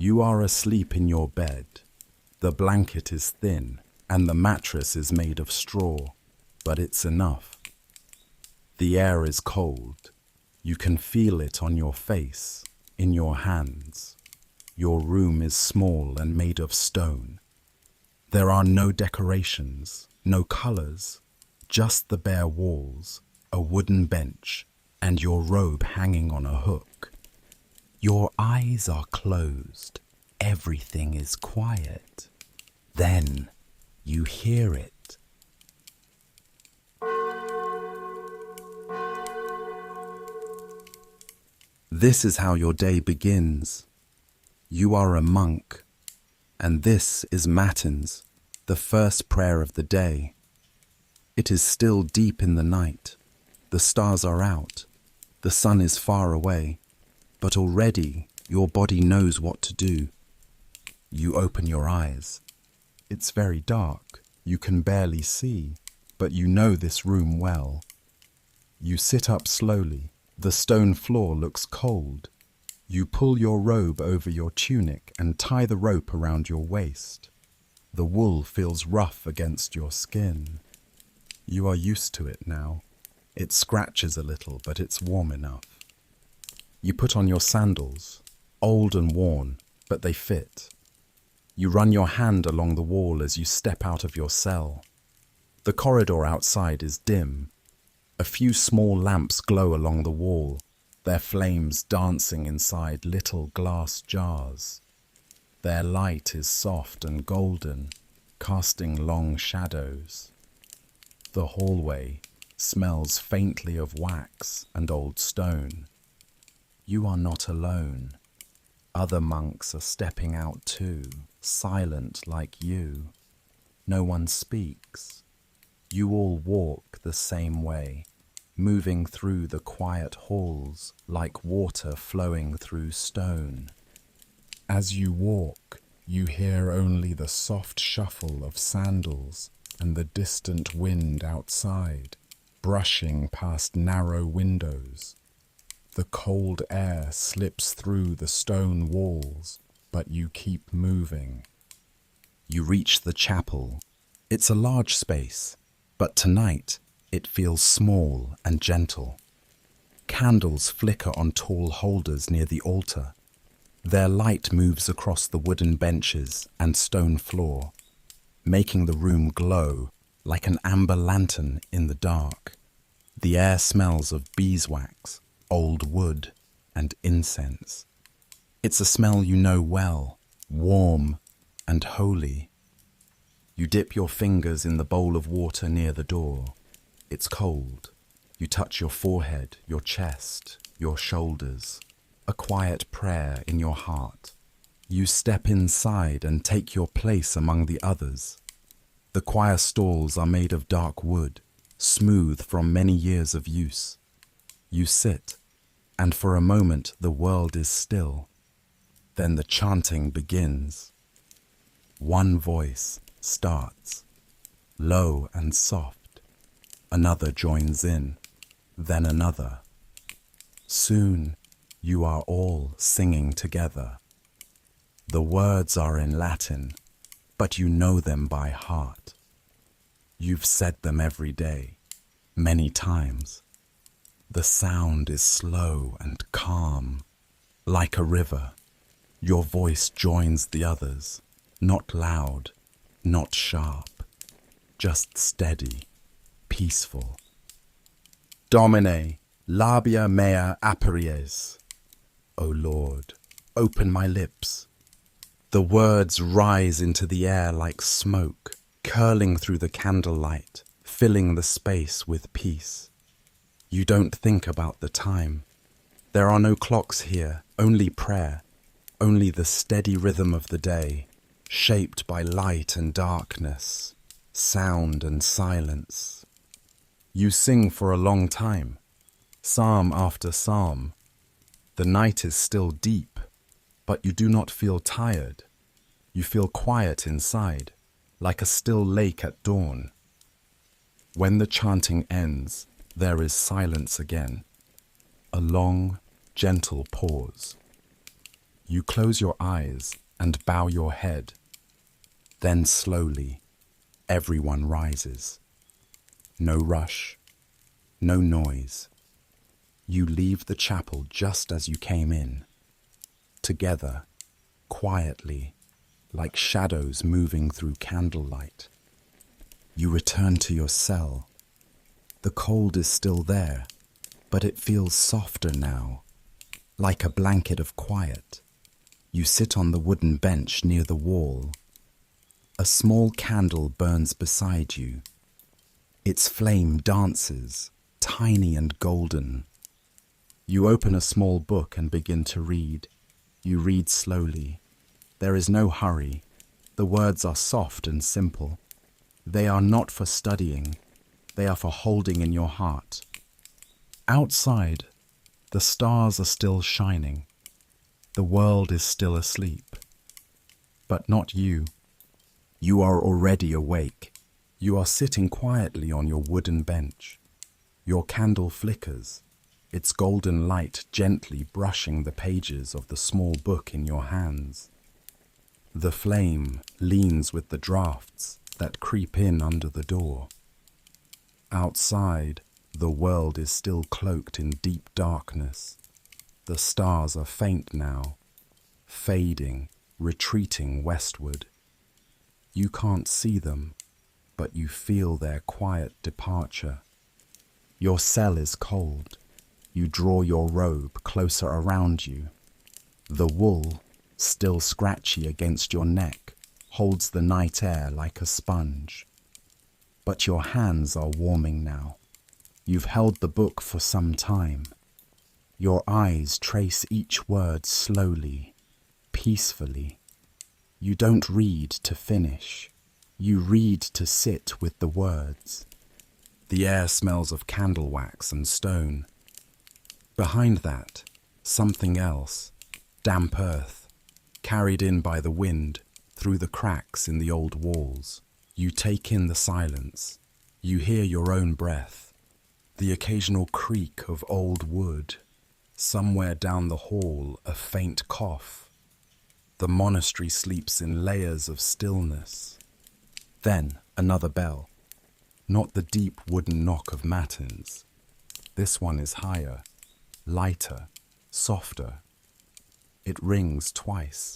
You are asleep in your bed. The blanket is thin and the mattress is made of straw, but it's enough. The air is cold. You can feel it on your face, in your hands. Your room is small and made of stone. There are no decorations, no colors, just the bare walls, a wooden bench, and your robe hanging on a hook. Your eyes are closed. Everything is quiet. Then you hear it. This is how your day begins. You are a monk, and this is Matins, the first prayer of the day. It is still deep in the night. The stars are out. The sun is far away, but already your body knows what to do. You open your eyes. It's very dark. You can barely see, but you know this room well. You sit up slowly. The stone floor looks cold. You pull your robe over your tunic and tie the rope around your waist. The wool feels rough against your skin. You are used to it now. It scratches a little, but it's warm enough. You put on your sandals, old and worn, but they fit. You run your hand along the wall as you step out of your cell. The corridor outside is dim. A few small lamps glow along the wall, their flames dancing inside little glass jars. Their light is soft and golden, casting long shadows. The hallway smells faintly of wax and old stone. You are not alone. Other monks are stepping out too, silent like you. No one speaks. You all walk the same way, moving through the quiet halls like water flowing through stone. As you walk, you hear only the soft shuffle of sandals and the distant wind outside, brushing past narrow windows. The cold air slips through the stone walls, but you keep moving. You reach the chapel. It's a large space, but tonight it feels small and gentle. Candles flicker on tall holders near the altar. Their light moves across the wooden benches and stone floor, making the room glow like an amber lantern in the dark. The air smells of beeswax, old wood, and incense. It's a smell you know well, warm and holy. You dip your fingers in the bowl of water near the door. It's cold. You touch your forehead, your chest, your shoulders. A quiet prayer in your heart. You step inside and take your place among the others. The choir stalls are made of dark wood, smooth from many years of use. You sit, and for a moment the world is still. Then the chanting begins. One voice starts, low and soft. Another joins in, then another. Soon you are all singing together. The words are in Latin, but you know them by heart. You've said them every day, many times. The sound is slow and calm, like a river. Your voice joins the others, not loud, not sharp, just steady, peaceful. Domine, labia mea aperies. O Lord, open my lips. The words rise into the air like smoke, curling through the candlelight, filling the space with peace. You don't think about the time. There are no clocks here, only prayer, only the steady rhythm of the day, shaped by light and darkness, sound and silence. You sing for a long time, psalm after psalm. The night is still deep, but you do not feel tired. You feel quiet inside, like a still lake at dawn. When the chanting ends, there is silence again, a long, gentle pause. You close your eyes and bow your head. Then slowly, everyone rises. No rush, no noise. You leave the chapel just as you came in. Together, quietly, like shadows moving through candlelight. You return to your cell. The cold is still there, but it feels softer now, like a blanket of quiet. You sit on the wooden bench near the wall. A small candle burns beside you. Its flame dances, tiny and golden. You open a small book and begin to read. You read slowly. There is no hurry. The words are soft and simple. They are not for studying. They are for holding in your heart. Outside, the stars are still shining. The world is still asleep. But not you. You are already awake. You are sitting quietly on your wooden bench. Your candle flickers, its golden light gently brushing the pages of the small book in your hands. The flame leans with the drafts that creep in under the door. Outside, the world is still cloaked in deep darkness. The stars are faint now, fading, retreating westward. You can't see them, but you feel their quiet departure. Your cell is cold. You draw your robe closer around you. The wool, still scratchy against your neck, holds the night air like a sponge. But your hands are warming now. You've held the book for some time. Your eyes trace each word slowly, peacefully. You don't read to finish. You read to sit with the words. The air smells of candle wax and stone. Behind that, something else, damp earth, carried in by the wind through the cracks in the old walls. You take in the silence. You hear your own breath, the occasional creak of old wood. Somewhere down the hall, a faint cough. The monastery sleeps in layers of stillness. Then another bell. Not the deep wooden knock of matins. This one is higher, lighter, softer. It rings twice.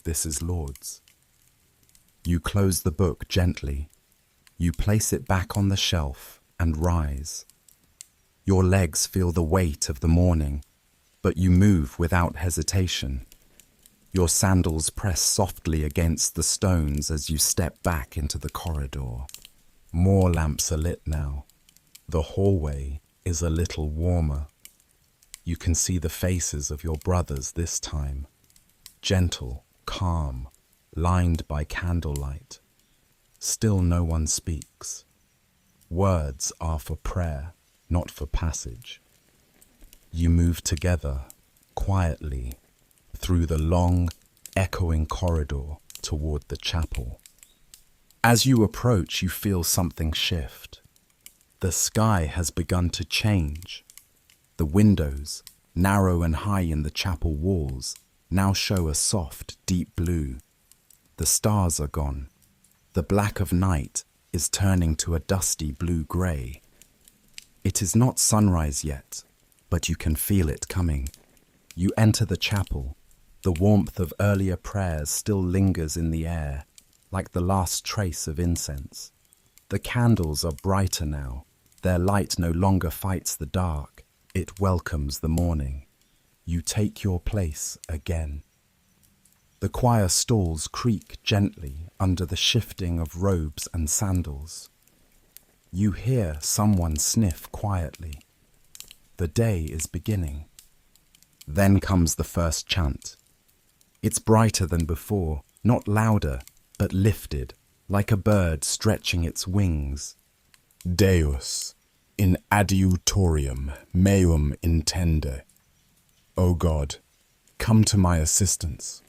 This is Lord's. You close the book gently. You place it back on the shelf and rise. Your legs feel the weight of the morning, but you move without hesitation. Your sandals press softly against the stones as you step back into the corridor. More lamps are lit now. The hallway is a little warmer. You can see the faces of your brothers this time. Gentle, calm, lined by candlelight. Still no one speaks. Words are for prayer, not for passage. You move together, quietly, through the long, echoing corridor toward the chapel. As you approach, you feel something shift. The sky has begun to change. The windows, narrow and high in the chapel walls, now show a soft, deep blue. The stars are gone. The black of night is turning to a dusty blue-grey. It is not sunrise yet, but you can feel it coming. You enter the chapel. The warmth of earlier prayers still lingers in the air, like the last trace of incense. The candles are brighter now. Their light no longer fights the dark. It welcomes the morning. You take your place again. The choir stalls creak gently under the shifting of robes and sandals. You hear someone sniff quietly. The day is beginning. Then comes the first chant. It's brighter than before, not louder, but lifted, like a bird stretching its wings. Deus, in adiutorium meum intende. O God, come to my assistance.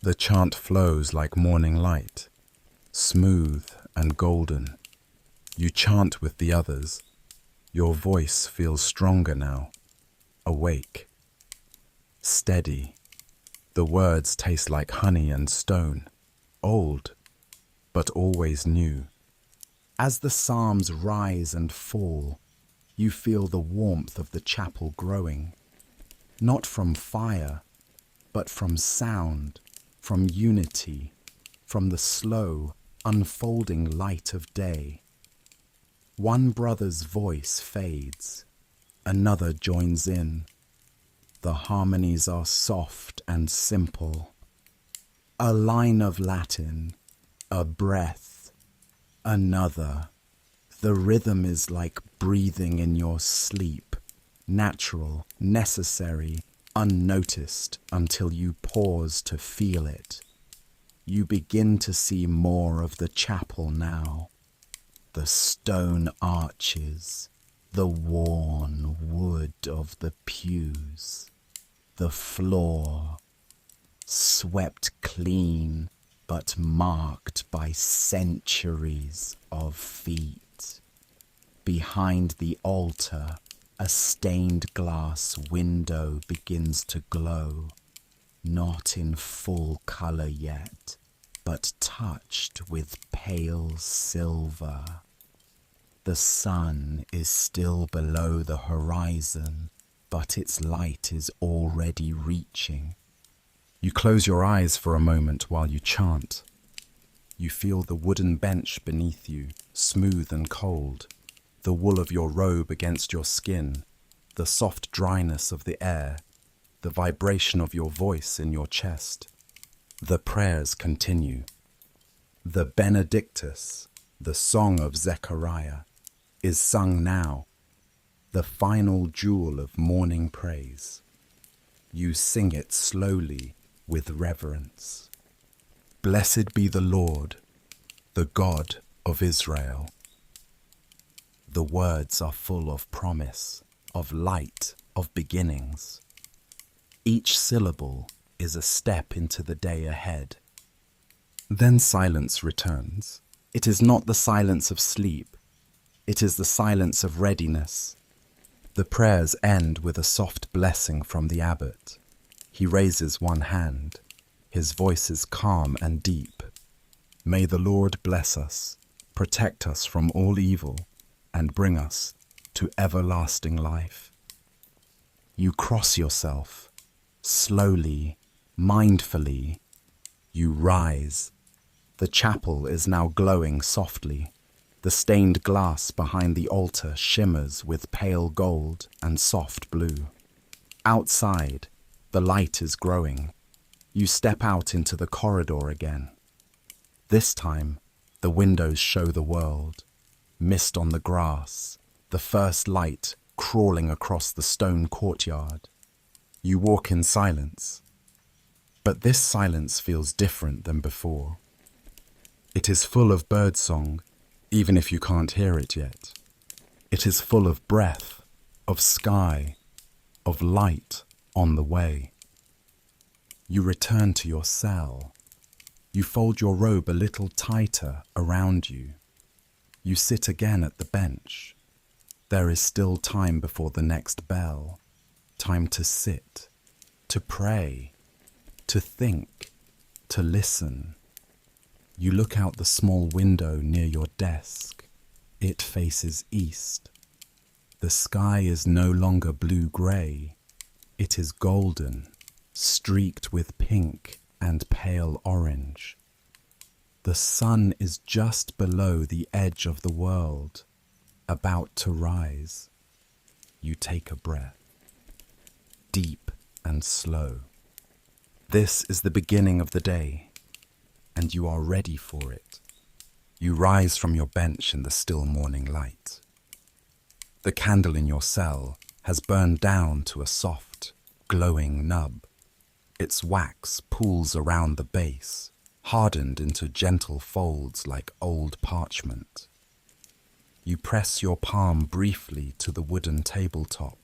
The chant flows like morning light, smooth and golden. You chant with the others. Your voice feels stronger now, awake, steady. The words taste like honey and stone, old, but always new. As the psalms rise and fall, you feel the warmth of the chapel growing, not from fire, but from sound, from unity, from the slow, unfolding light of day. One brother's voice fades, another joins in. The harmonies are soft and simple. A line of Latin, a breath, another. The rhythm is like breathing in your sleep, natural, necessary, unnoticed until you pause to feel it. You begin to see more of the chapel now. The stone arches, the worn wood of the pews, the floor, swept clean but marked by centuries of feet. Behind the altar, a stained glass window begins to glow, not in full color yet, but touched with pale silver. The sun is still below the horizon, but its light is already reaching. You close your eyes for a moment while you chant. You feel the wooden bench beneath you, smooth and cold, the wool of your robe against your skin, the soft dryness of the air, the vibration of your voice in your chest. The prayers continue. The Benedictus, the song of Zechariah, is sung now, the final jewel of morning praise. You sing it slowly with reverence. Blessed be the Lord, the God of Israel. The words are full of promise, of light, of beginnings. Each syllable is a step into the day ahead. Then silence returns. It is not the silence of sleep. It is the silence of readiness. The prayers end with a soft blessing from the abbot. He raises one hand. His voice is calm and deep. May the Lord bless us, protect us from all evil, and bring us to everlasting life. You cross yourself, slowly, mindfully. You rise. The chapel is now glowing softly. The stained glass behind the altar shimmers with pale gold and soft blue. Outside, the light is growing. You step out into the corridor again. This time, the windows show the world. Mist on the grass, the first light crawling across the stone courtyard. You walk in silence. But this silence feels different than before. It is full of birdsong, even if you can't hear it yet. It is full of breath, of sky, of light on the way. You return to your cell. You fold your robe a little tighter around you. You sit again at the bench. There is still time before the next bell. Time to sit, to pray, to think, to listen. You look out the small window near your desk. It faces east. The sky is no longer blue-grey. It is golden, streaked with pink and pale orange. The sun is just below the edge of the world, about to rise. You take a breath, deep and slow. This is the beginning of the day, and you are ready for it. You rise from your bench in the still morning light. The candle in your cell has burned down to a soft, glowing nub. Its wax pools around the base, hardened into gentle folds like old parchment. You press your palm briefly to the wooden tabletop,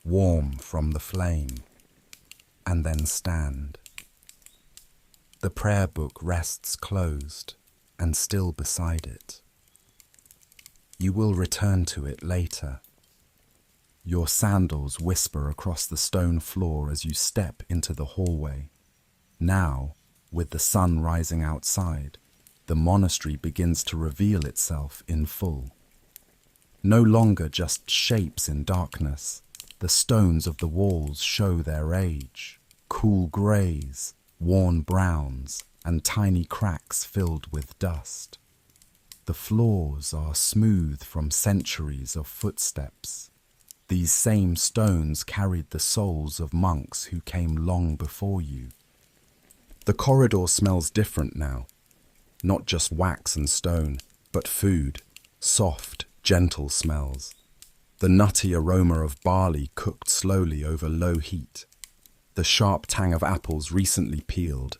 warm from the flame, and then stand. The prayer book rests closed and still beside it. You will return to it later. Your sandals whisper across the stone floor as you step into the hallway. Now, with the sun rising outside, the monastery begins to reveal itself in full. No longer just shapes in darkness, the stones of the walls show their age, cool greys, worn browns, and tiny cracks filled with dust. The floors are smooth from centuries of footsteps. These same stones carried the souls of monks who came long before you. The corridor smells different now. Not just wax and stone, but food, soft, gentle smells. The nutty aroma of barley cooked slowly over low heat, the sharp tang of apples recently peeled,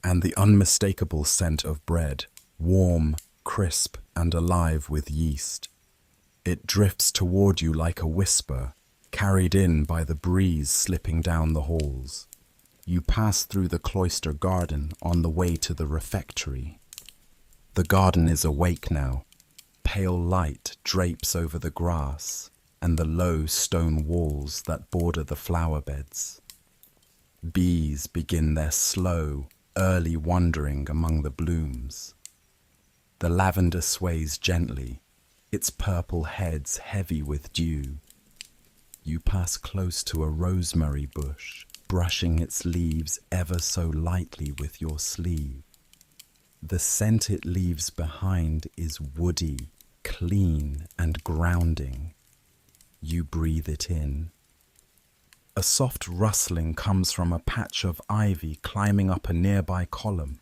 and the unmistakable scent of bread, warm, crisp, and alive with yeast. It drifts toward you like a whisper, carried in by the breeze slipping down the halls. You pass through the cloister garden on the way to the refectory. The garden is awake now. Pale light drapes over the grass and the low stone walls that border the flower beds. Bees begin their slow, early wandering among the blooms. The lavender sways gently, its purple heads heavy with dew. You pass close to a rosemary bush, brushing its leaves ever so lightly with your sleeve. The scent it leaves behind is woody, clean and grounding. You breathe it in. A soft rustling comes from a patch of ivy climbing up a nearby column.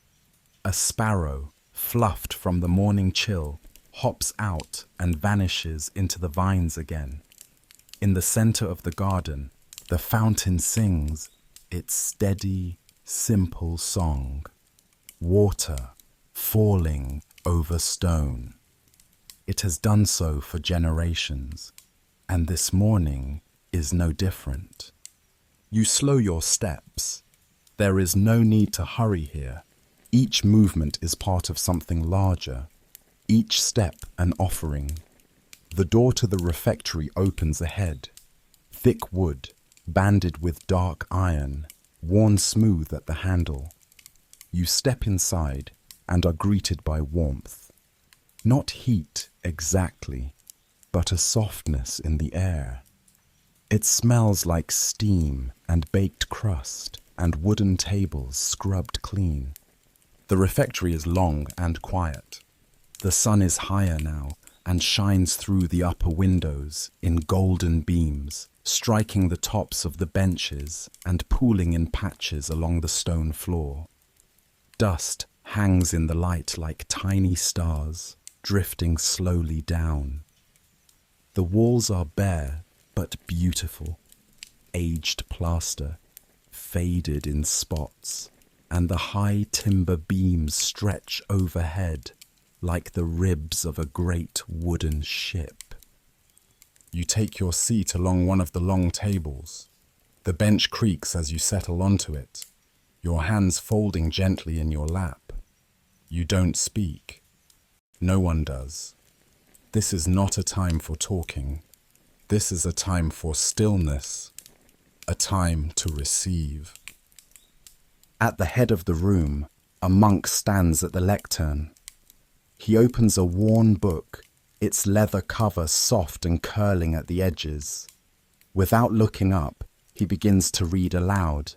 A sparrow, fluffed from the morning chill, hops out and vanishes into the vines again. In the center of the garden, the fountain sings its steady, simple song. Water falling over stone. It has done so for generations, and this morning is no different. You slow your steps. There is no need to hurry here. Each movement is part of something larger, each step an offering. The door to the refectory opens ahead. Thick wood, banded with dark iron, worn smooth at the handle. You step inside and are greeted by warmth. Not heat exactly, but a softness in the air. It smells like steam and baked crust and wooden tables scrubbed clean. The refectory is long and quiet. The sun is higher now and shines through the upper windows in golden beams, striking the tops of the benches and pooling in patches along the stone floor. Dust hangs in the light like tiny stars, drifting slowly down. The walls are bare but beautiful, aged plaster, faded in spots, and the high timber beams stretch overhead like the ribs of a great wooden ship. You take your seat along one of the long tables. The bench creaks as you settle onto it, your hands folding gently in your lap. You don't speak. No one does. This is not a time for talking. This is a time for stillness, a time to receive. At the head of the room, a monk stands at the lectern. He opens a worn book, its leather cover soft and curling at the edges. Without looking up, he begins to read aloud.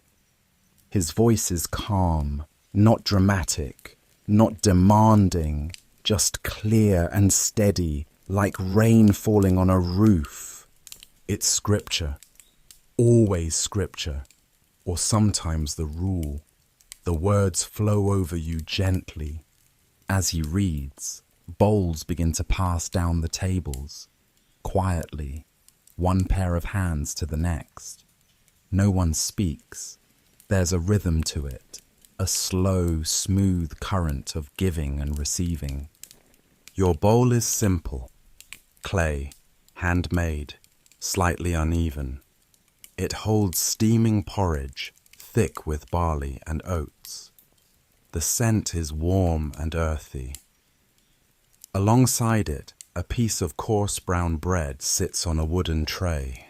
His voice is calm, not dramatic, not demanding, just clear and steady, like rain falling on a roof. It's scripture, always scripture, or sometimes the rule. The words flow over you gently. As he reads, bowls begin to pass down the tables, quietly, one pair of hands to the next. No one speaks. There's a rhythm to it, a slow, smooth current of giving and receiving. Your bowl is simple, clay, handmade, slightly uneven. It holds steaming porridge, thick with barley and oats. The scent is warm and earthy. Alongside it, a piece of coarse brown bread sits on a wooden tray.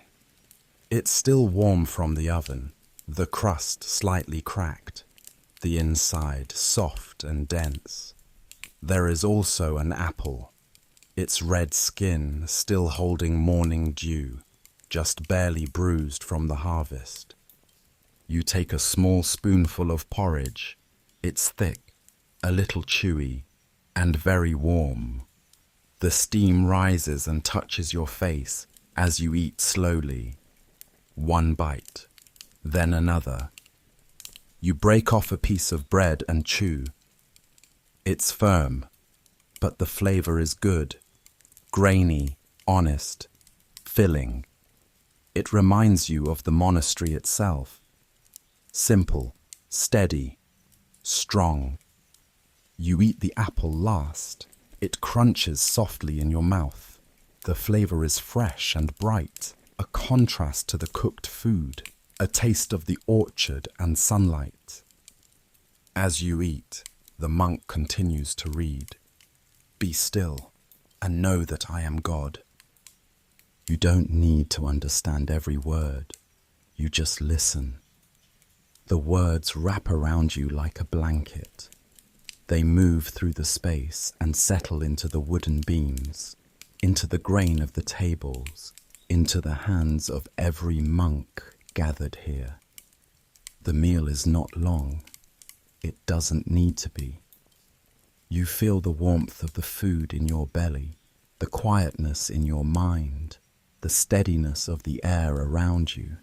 It's still warm from the oven, the crust slightly cracked. the inside soft and dense. There is also an apple, its red skin still holding morning dew, just barely bruised from the harvest. You take a small spoonful of porridge. It's thick, a little chewy, and very warm. The steam rises and touches your face as you eat slowly. One bite, then another. You break off a piece of bread and chew. It's firm, but the flavor is good, grainy, honest, filling. It reminds you of the monastery itself. Simple, steady, strong. You eat the apple last. It crunches softly in your mouth. The flavor is fresh and bright, a contrast to the cooked food, a taste of the orchard and sunlight. As you eat, the monk continues to read. Be still and know that I am God. You don't need to understand every word. You just listen. The words wrap around you like a blanket. They move through the space and settle into the wooden beams, into the grain of the tables, into the hands of every monk gathered here. The meal is not long. It doesn't need to be. You feel the warmth of the food in your belly, the quietness in your mind, the steadiness of the air around you.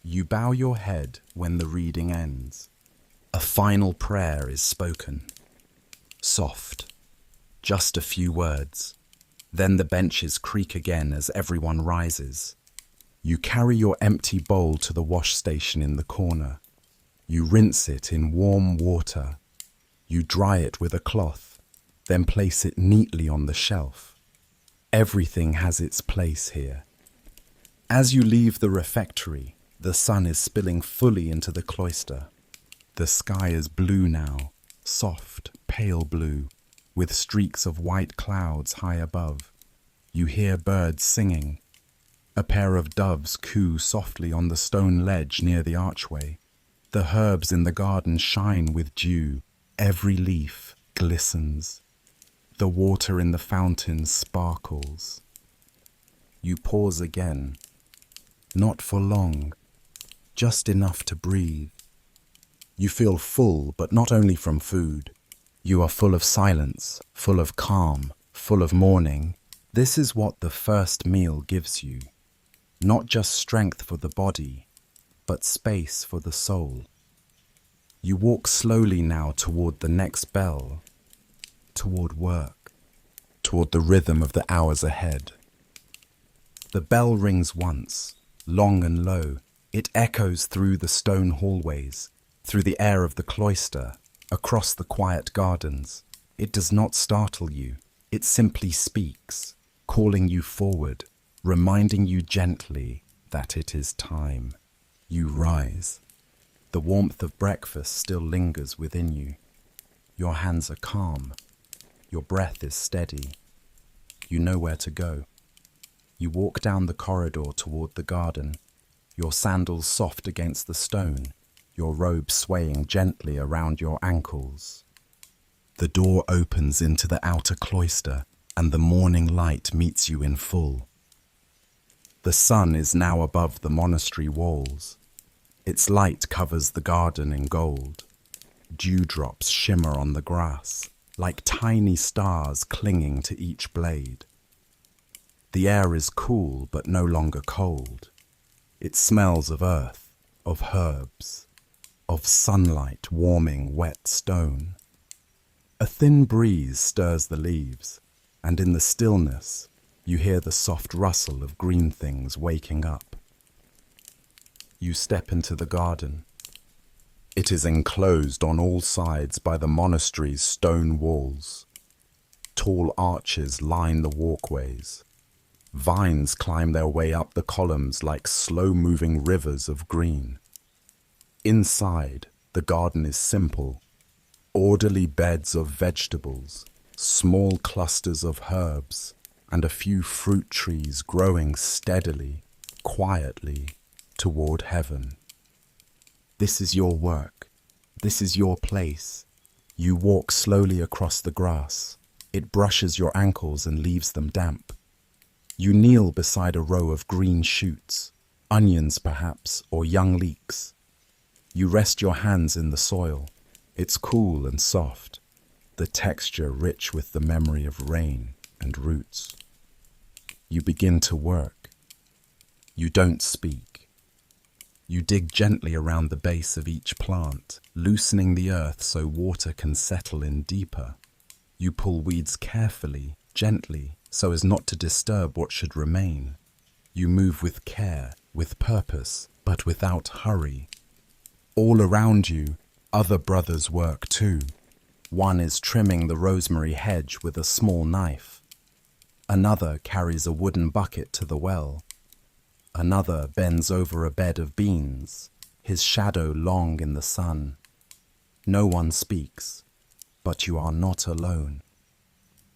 You bow your head when the reading ends. A final prayer is spoken. Soft, just a few words. Then the benches creak again as everyone rises. You carry your empty bowl to the wash station in the corner. You rinse it in warm water. You dry it with a cloth, then place it neatly on the shelf. Everything has its place here. As you leave the refectory, the sun is spilling fully into the cloister. The sky is blue now, soft, pale blue, with streaks of white clouds high above. You hear birds singing. A pair of doves coo softly on the stone ledge near the archway. The herbs in the garden shine with dew. Every leaf glistens. The water in the fountain sparkles. You pause again. Not for long, just enough to breathe. You feel full, but not only from food. You are full of silence, full of calm, full of mourning. This is what the first meal gives you. Not just strength for the body, but space for the soul. You walk slowly now toward the next bell, toward work, toward the rhythm of the hours ahead. The bell rings once, long and low. It echoes through the stone hallways, through the air of the cloister, across the quiet gardens. It does not startle you. It simply speaks, calling you forward, reminding you gently that it is time. You rise. The warmth of breakfast still lingers within you. Your hands are calm. Your breath is steady. You know where to go. You walk down the corridor toward the garden, your sandals soft against the stone, your robe swaying gently around your ankles. The door opens into the outer cloister, and the morning light meets you in full. The sun is now above the monastery walls. Its light covers the garden in gold. Dewdrops shimmer on the grass, like tiny stars clinging to each blade. The air is cool but no longer cold. It smells of earth, of herbs, of sunlight warming wet stone. A thin breeze stirs the leaves, and in the stillness you hear the soft rustle of green things waking up. You step into the garden. It is enclosed on all sides by the monastery's stone walls. Tall arches line the walkways. Vines climb their way up the columns like slow-moving rivers of green. Inside, the garden is simple. Orderly beds of vegetables, small clusters of herbs, and a few fruit trees growing steadily, quietly, toward heaven. This is your work. This is your place. You walk slowly across the grass. It brushes your ankles and leaves them damp. You kneel beside a row of green shoots, onions perhaps, or young leeks. You rest your hands in the soil. It's cool and soft, the texture rich with the memory of rain and roots. You begin to work. You don't speak. You dig gently around the base of each plant, loosening the earth so water can settle in deeper. You pull weeds carefully, gently, so as not to disturb what should remain. You move with care, with purpose, but without hurry. All around you, other brothers work too. One is trimming the rosemary hedge with a small knife. Another carries a wooden bucket to the well. Another bends over a bed of beans, his shadow long in the sun. No one speaks, but you are not alone.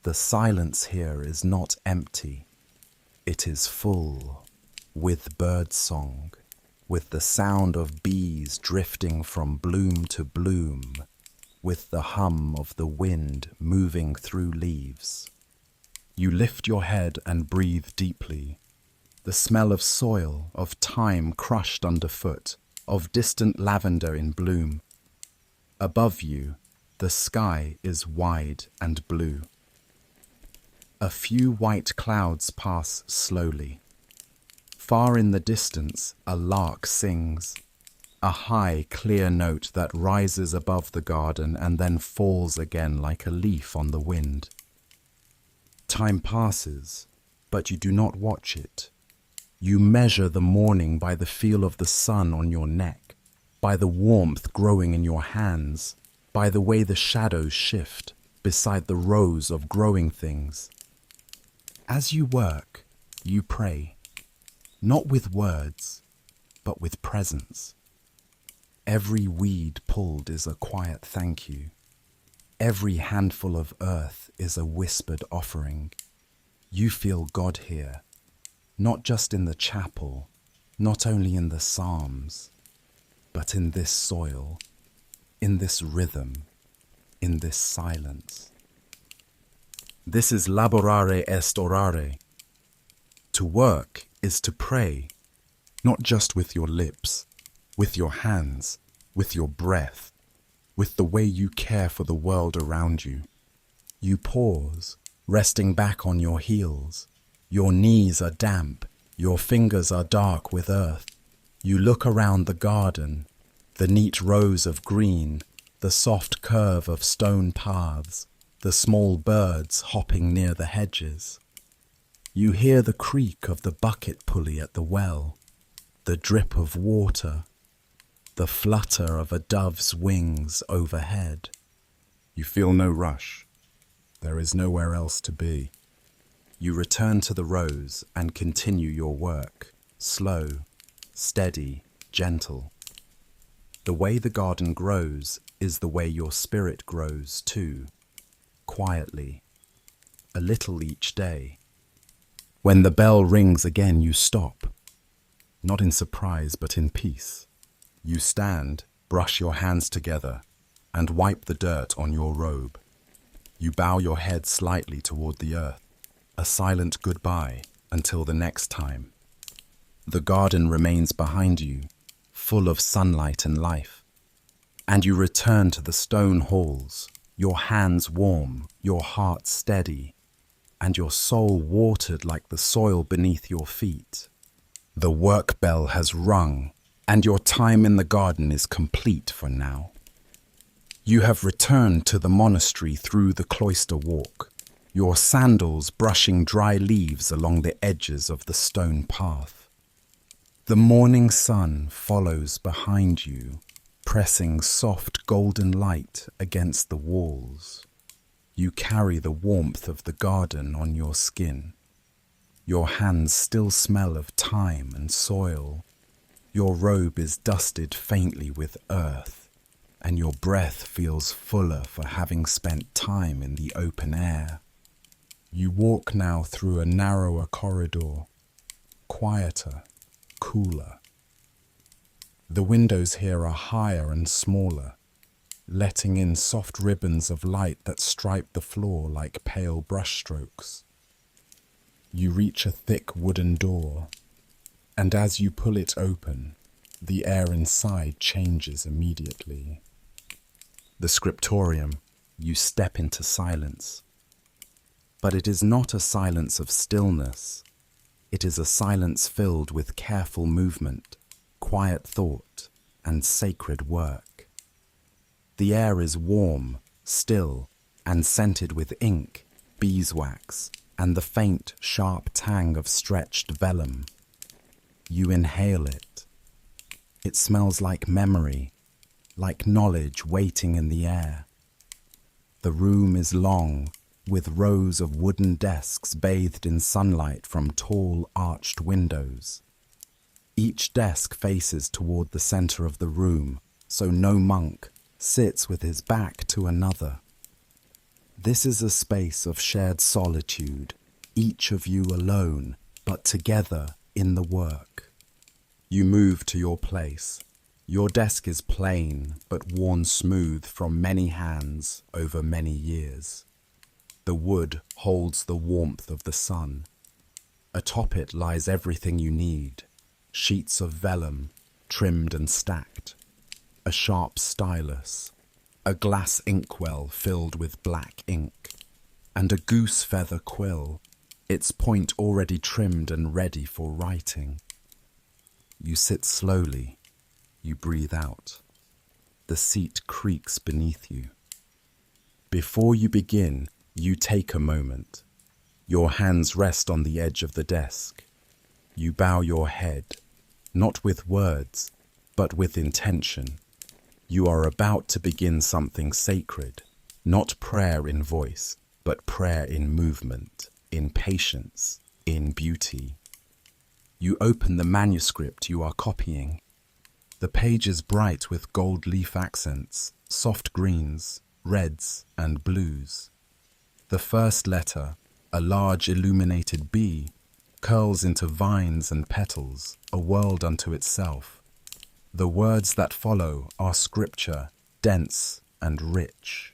The silence here is not empty. It is full, with birdsong, with the sound of bees drifting from bloom to bloom, with the hum of the wind moving through leaves. You lift your head and breathe deeply. The smell of soil, of time crushed underfoot, of distant lavender in bloom. Above you, the sky is wide and blue. A few white clouds pass slowly. Far in the distance, a lark sings, a high, clear note that rises above the garden and then falls again like a leaf on the wind. Time passes, but you do not watch it. You measure the morning by the feel of the sun on your neck, by the warmth growing in your hands, by the way the shadows shift beside the rows of growing things. As you work, you pray, not with words, but with presence. Every weed pulled is a quiet thank you. Every handful of earth is a whispered offering. You feel God here, not just in the chapel, not only in the Psalms, but in this soil, in this rhythm, in this silence. This is laborare est orare. To work is to pray, not just with your lips, with your hands, with your breath, with the way you care for the world around you. You pause, resting back on your heels. Your knees are damp, your fingers are dark with earth. You look around the garden, the neat rows of green, the soft curve of stone paths, the small birds hopping near the hedges. You hear the creak of the bucket pulley at the well, the drip of water, the flutter of a dove's wings overhead. You feel no rush. There is nowhere else to be. You return to the rows and continue your work, slow, steady, gentle. The way the garden grows is the way your spirit grows too, quietly, a little each day. When the bell rings again, you stop, not in surprise but in peace. You stand, brush your hands together, and wipe the dirt on your robe. You bow your head slightly toward the earth, a silent goodbye until the next time. The garden remains behind you, full of sunlight and life. And you return to the stone halls, your hands warm, your heart steady, and your soul watered like the soil beneath your feet. The work bell has rung, and your time in the garden is complete for now. You have returned to the monastery through the cloister walk, your sandals brushing dry leaves along the edges of the stone path. The morning sun follows behind you, pressing soft golden light against the walls. You carry the warmth of the garden on your skin. Your hands still smell of thyme and soil. Your robe is dusted faintly with earth, and your breath feels fuller for having spent time in the open air. You walk now through a narrower corridor, quieter, cooler. The windows here are higher and smaller, letting in soft ribbons of light that stripe the floor like pale brushstrokes. You reach a thick wooden door, and as you pull it open, the air inside changes immediately. The scriptorium, you step into silence. But it is not a silence of stillness. It is a silence filled with careful movement, quiet thought, and sacred work. The air is warm, still, and scented with ink, beeswax, and the faint, sharp tang of stretched vellum. You inhale it. It smells like memory, like knowledge waiting in the air. The room is long, with rows of wooden desks bathed in sunlight from tall, arched windows. Each desk faces toward the center of the room, so no monk sits with his back to another. This is a space of shared solitude, each of you alone, but together in the work. You move to your place. Your desk is plain, but worn smooth from many hands over many years. The wood holds the warmth of the sun. Atop it lies everything you need: sheets of vellum, trimmed and stacked, a sharp stylus, a glass inkwell filled with black ink, and a goose feather quill, its point already trimmed and ready for writing. You sit slowly. You breathe out. The seat creaks beneath you. Before you begin, you take a moment. Your hands rest on the edge of the desk. You bow your head, not with words, but with intention. You are about to begin something sacred, not prayer in voice, but prayer in movement, in patience, in beauty. You open the manuscript you are copying. The page is bright with gold leaf accents, soft greens, reds, and blues. The first letter, a large illuminated bee, curls into vines and petals, a world unto itself. The words that follow are scripture, dense and rich.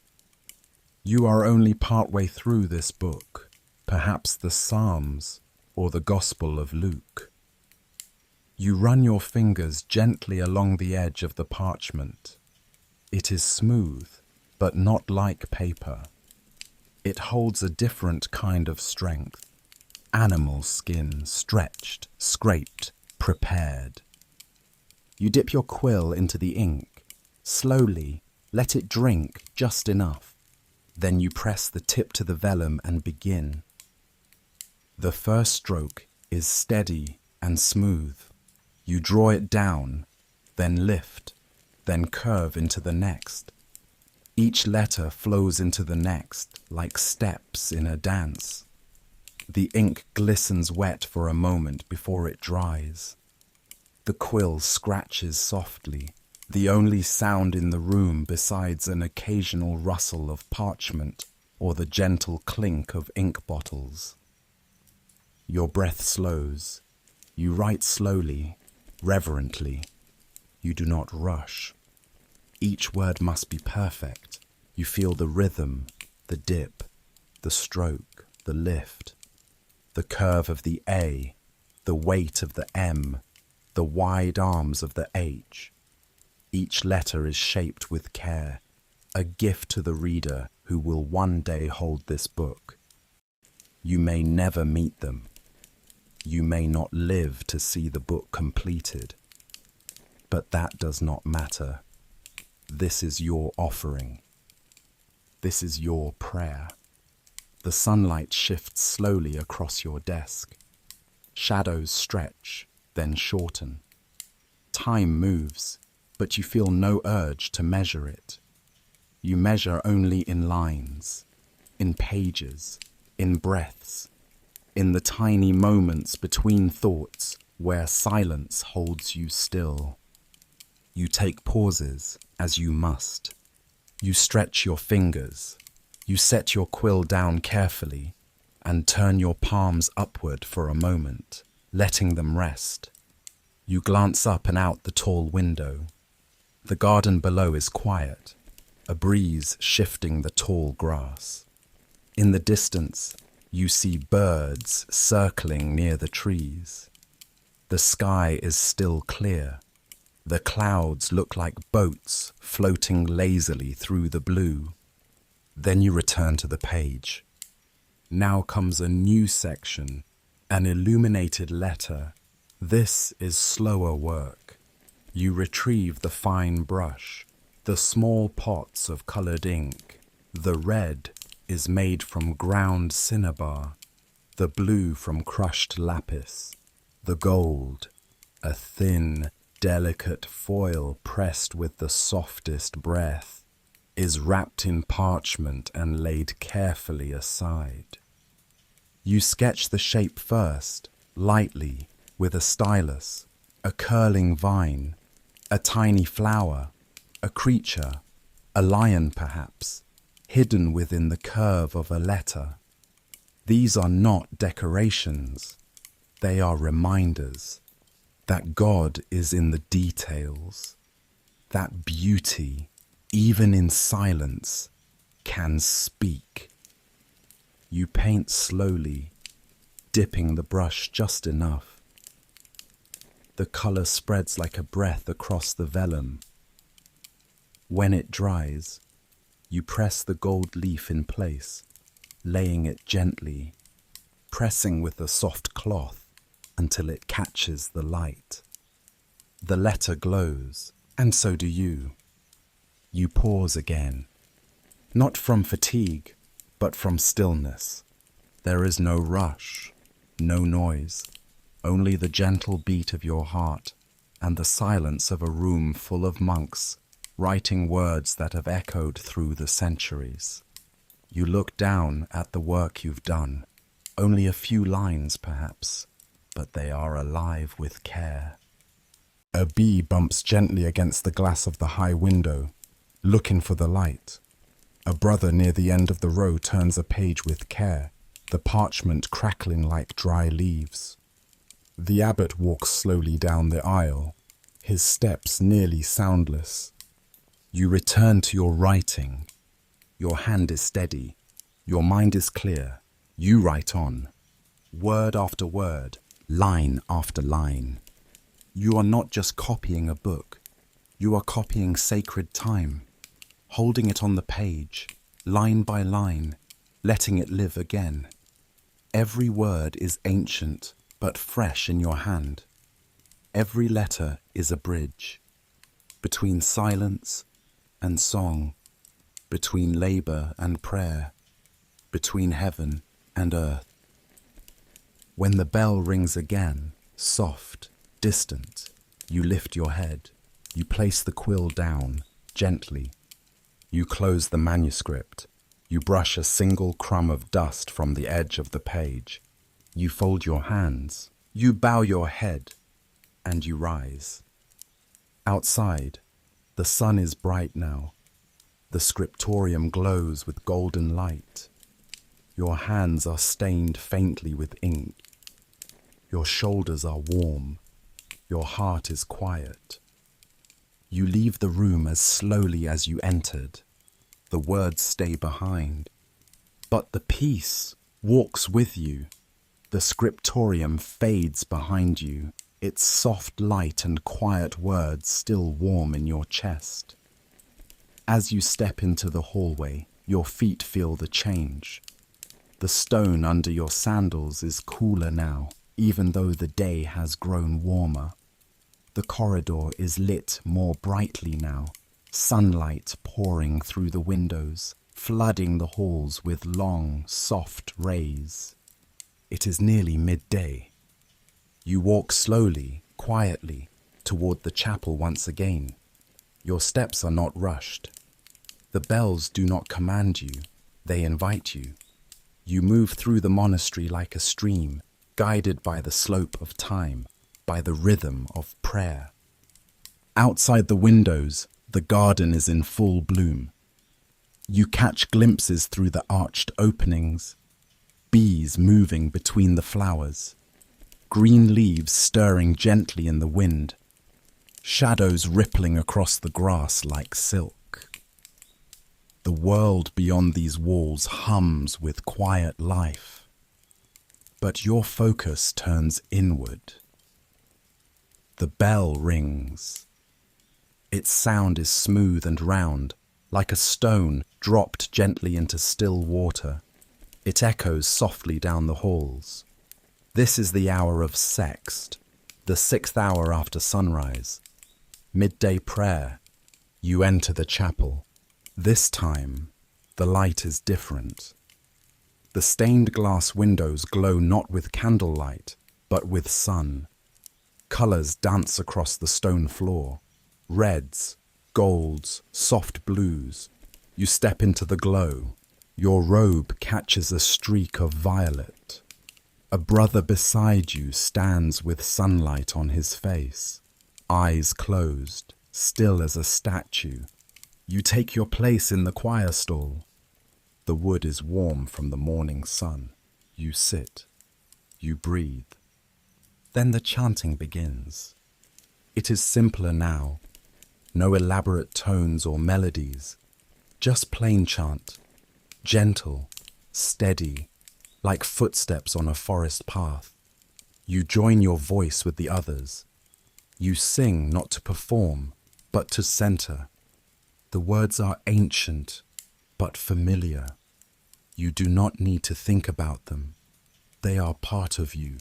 You are only partway through this book, perhaps the Psalms or the Gospel of Luke. You run your fingers gently along the edge of the parchment. It is smooth, but not like paper. It holds a different kind of strength. Animal skin, stretched, scraped, prepared. You dip your quill into the ink. Slowly, let it drink just enough. Then you press the tip to the vellum and begin. The first stroke is steady and smooth. You draw it down, then lift, then curve into the next. Each letter flows into the next, like steps in a dance. The ink glistens wet for a moment before it dries. The quill scratches softly, the only sound in the room besides an occasional rustle of parchment or the gentle clink of ink bottles. Your breath slows. You write slowly, reverently. You do not rush. Each word must be perfect. You feel the rhythm, the dip, the stroke, the lift, the curve of the A, the weight of the M, the wide arms of the H. Each letter is shaped with care, a gift to the reader who will one day hold this book. You may never meet them. You may not live to see the book completed. But that does not matter. This is your offering. This is your prayer. The sunlight shifts slowly across your desk. Shadows stretch, then shorten. Time moves, but you feel no urge to measure it. You measure only in lines, in pages, in breaths, in the tiny moments between thoughts where silence holds you still. You take pauses as you must. You stretch your fingers. You set your quill down carefully and turn your palms upward for a moment, letting them rest. You glance up and out the tall window. The garden below is quiet. a breeze shifting the tall grass. In the distance, you see birds circling near the trees. The sky is still clear. The clouds look like boats floating lazily through the blue. Then you return to the page. Now comes a new section, an illuminated letter. This is slower work. You retrieve the fine brush, the small pots of colored ink. The red is made from ground cinnabar, the blue from crushed lapis, the gold, a thin, delicate foil pressed with the softest breath, is wrapped in parchment and laid carefully aside. You sketch the shape first, lightly, with a stylus, a curling vine, a tiny flower, a creature, a lion perhaps, hidden within the curve of a letter. These are not decorations, they are reminders that God is in the details, that beauty, even in silence, can speak. You paint slowly, dipping the brush just enough. The color spreads like a breath across the vellum. When it dries, you press the gold leaf in place, laying it gently, pressing with a soft cloth until it catches the light. The letter glows, and so do you. You pause again, not from fatigue, but from stillness. There is no rush, no noise, only the gentle beat of your heart and the silence of a room full of monks writing words that have echoed through the centuries. You look down at the work you've done, only a few lines perhaps, but they are alive with care. A bee bumps gently against the glass of the high window, looking for the light. A brother near the end of the row turns a page with care, the parchment crackling like dry leaves. The abbot walks slowly down the aisle, his steps nearly soundless. You return to your writing. Your hand is steady, your mind is clear. You write on, word after word, line after line. You are not just copying a book, you are copying sacred time, holding it on the page, line by line, letting it live again. Every word is ancient, but fresh in your hand. Every letter is a bridge, between silence and song, between labor and prayer, between heaven and earth. When the bell rings again, soft, distant, you lift your head, you place the quill down, gently. You close the manuscript, you brush a single crumb of dust from the edge of the page. You fold your hands, you bow your head, and you rise. Outside, the sun is bright now. The scriptorium glows with golden light. Your hands are stained faintly with ink. Your shoulders are warm. Your heart is quiet. You leave the room as slowly as you entered. The words stay behind. But the peace walks with you. The scriptorium fades behind you, its soft light and quiet words still warm in your chest. As you step into the hallway, your feet feel the change. The stone under your sandals is cooler now, even though the day has grown warmer. The corridor is lit more brightly now, sunlight pouring through the windows, flooding the halls with long, soft rays. It is nearly midday. You walk slowly, quietly, toward the chapel once again. Your steps are not rushed. The bells do not command you, they invite you. You move through the monastery like a stream, guided by the slope of time, by the rhythm of prayer. Outside the windows, the garden is in full bloom. You catch glimpses through the arched openings, bees moving between the flowers, green leaves stirring gently in the wind, shadows rippling across the grass like silk. The world beyond these walls hums with quiet life. But your focus turns inward. The bell rings. Its sound is smooth and round, like a stone dropped gently into still water. It echoes softly down the halls. This is the hour of sext, the 6th hour after sunrise. Midday prayer. You enter the chapel. This time, the light is different. The stained glass windows glow not with candlelight, but with sun. Colors dance across the stone floor. Reds, golds, soft blues. You step into the glow. Your robe catches a streak of violet. A brother beside you stands with sunlight on his face, eyes closed, still as a statue. You take your place in the choir stall. The wood is warm from the morning sun. You sit. You breathe. Then the chanting begins. It is simpler now. No elaborate tones or melodies. Just plain chant. Gentle, steady, like footsteps on a forest path. You join your voice with the others. You sing not to perform, but to center. The words are ancient, but familiar. You do not need to think about them. They are part of you.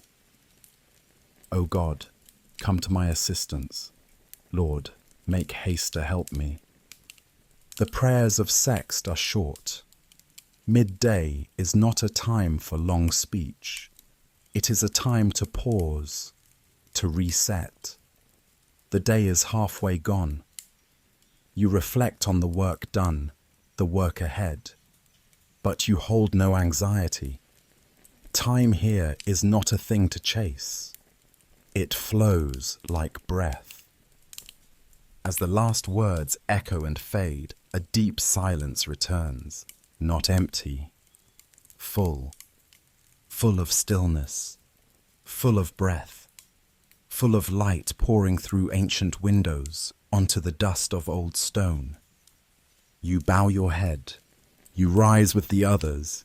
O God, come to my assistance. Lord, make haste to help me. The prayers of sext are short. Midday is not a time for long speech. It is a time to pause, to reset. The day is halfway gone. You reflect on the work done, the work ahead. But you hold no anxiety. Time here is not a thing to chase. It flows like breath. As the last words echo and fade, a deep silence returns. Not empty, full of stillness, full of breath, full of light pouring through ancient windows onto the dust of old stone. You bow your head, you rise with the others,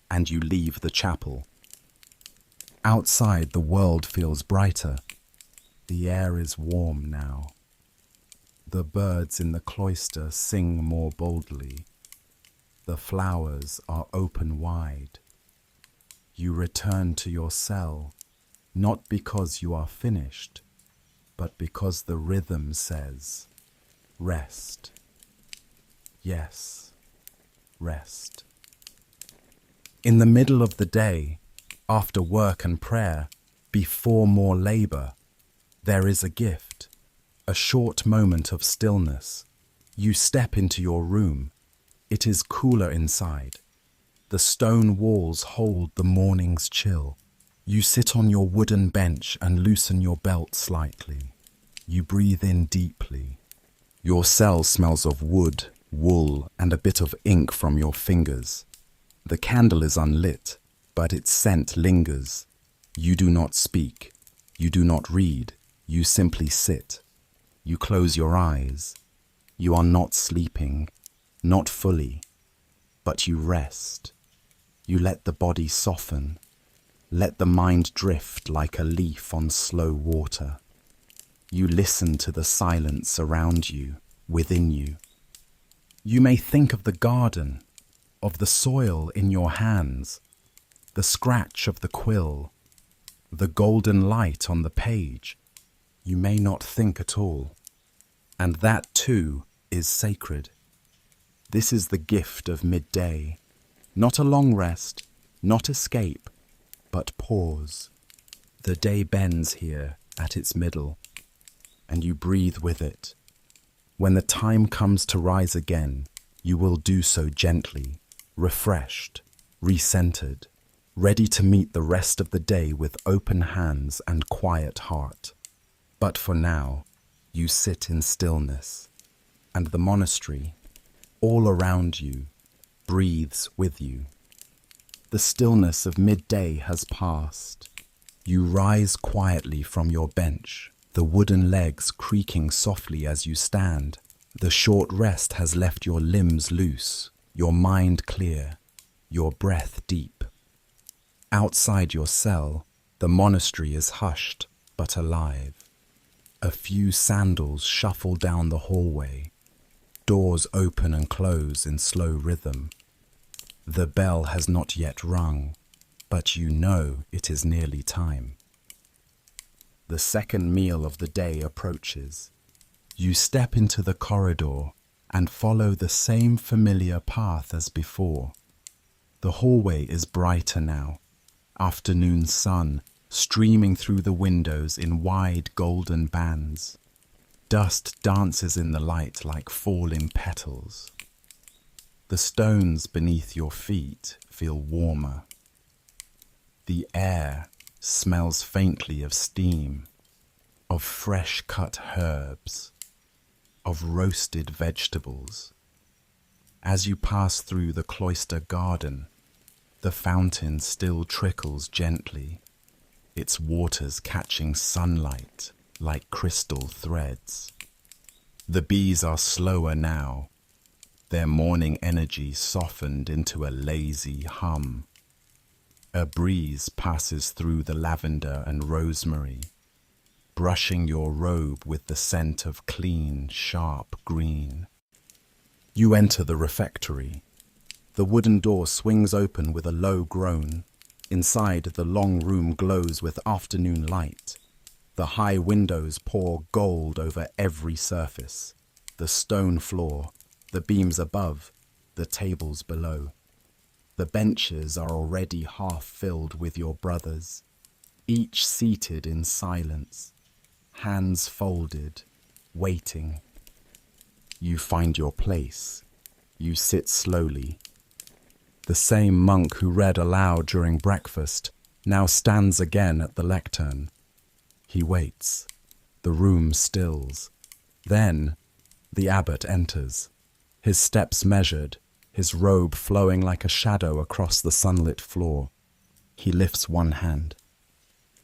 and you leave the chapel. Outside, the world feels brighter. The air is warm now. The birds in the cloister sing more boldly. The flowers are open wide. You return to your cell, not because you are finished, but because the rhythm says, rest. Yes, rest. In the middle of the day, after work and prayer, before more labor, there is a gift, a short moment of stillness. You step into your room. It is cooler inside. The stone walls hold the morning's chill. You sit on your wooden bench and loosen your belt slightly. You breathe in deeply. Your cell smells of wood, wool, and a bit of ink from your fingers. The candle is unlit, but its scent lingers. You do not speak. You do not read. You simply sit. You close your eyes. You are not sleeping. Not fully, but you rest. You let the body soften. Let the mind drift like a leaf on slow water. You listen to the silence around you, within you. You may think of the garden, of the soil in your hands, the scratch of the quill, the golden light on the page. You may not think at all. And that too is sacred. This is the gift of midday. Not a long rest, not escape, but pause. The day bends here at its middle, and you breathe with it. When the time comes to rise again, you will do so gently, refreshed, recentered, ready to meet the rest of the day with open hands and quiet heart. But for now, you sit in stillness, and the monastery, all around you, breathes with you. The stillness of midday has passed. You rise quietly from your bench, the wooden legs creaking softly as you stand. The short rest has left your limbs loose, your mind clear, your breath deep. Outside your cell, the monastery is hushed but alive. A few sandals shuffle down the hallway. Doors open and close in slow rhythm. The bell has not yet rung, but you know it is nearly time. The second meal of the day approaches. You step into the corridor and follow the same familiar path as before. The hallway is brighter now, afternoon sun streaming through the windows in wide golden bands. Dust dances in the light like falling petals. The stones beneath your feet feel warmer. The air smells faintly of steam, of fresh cut herbs, of roasted vegetables. As you pass through the cloister garden, the fountain still trickles gently, its waters catching sunlight like crystal threads. The bees are slower now, their morning energy softened into a lazy hum. A breeze passes through the lavender and rosemary, brushing your robe with the scent of clean, sharp green. You enter the refectory. The wooden door swings open with a low groan. Inside, the long room glows with afternoon light. The high windows pour gold over every surface. The stone floor, the beams above, the tables below. The benches are already half filled with your brothers, each seated in silence, hands folded, waiting. You find your place. You sit slowly. The same monk who read aloud during breakfast now stands again at the lectern. He waits. The room stills. Then the abbot enters, his steps measured, his robe flowing like a shadow across the sunlit floor. He lifts one hand.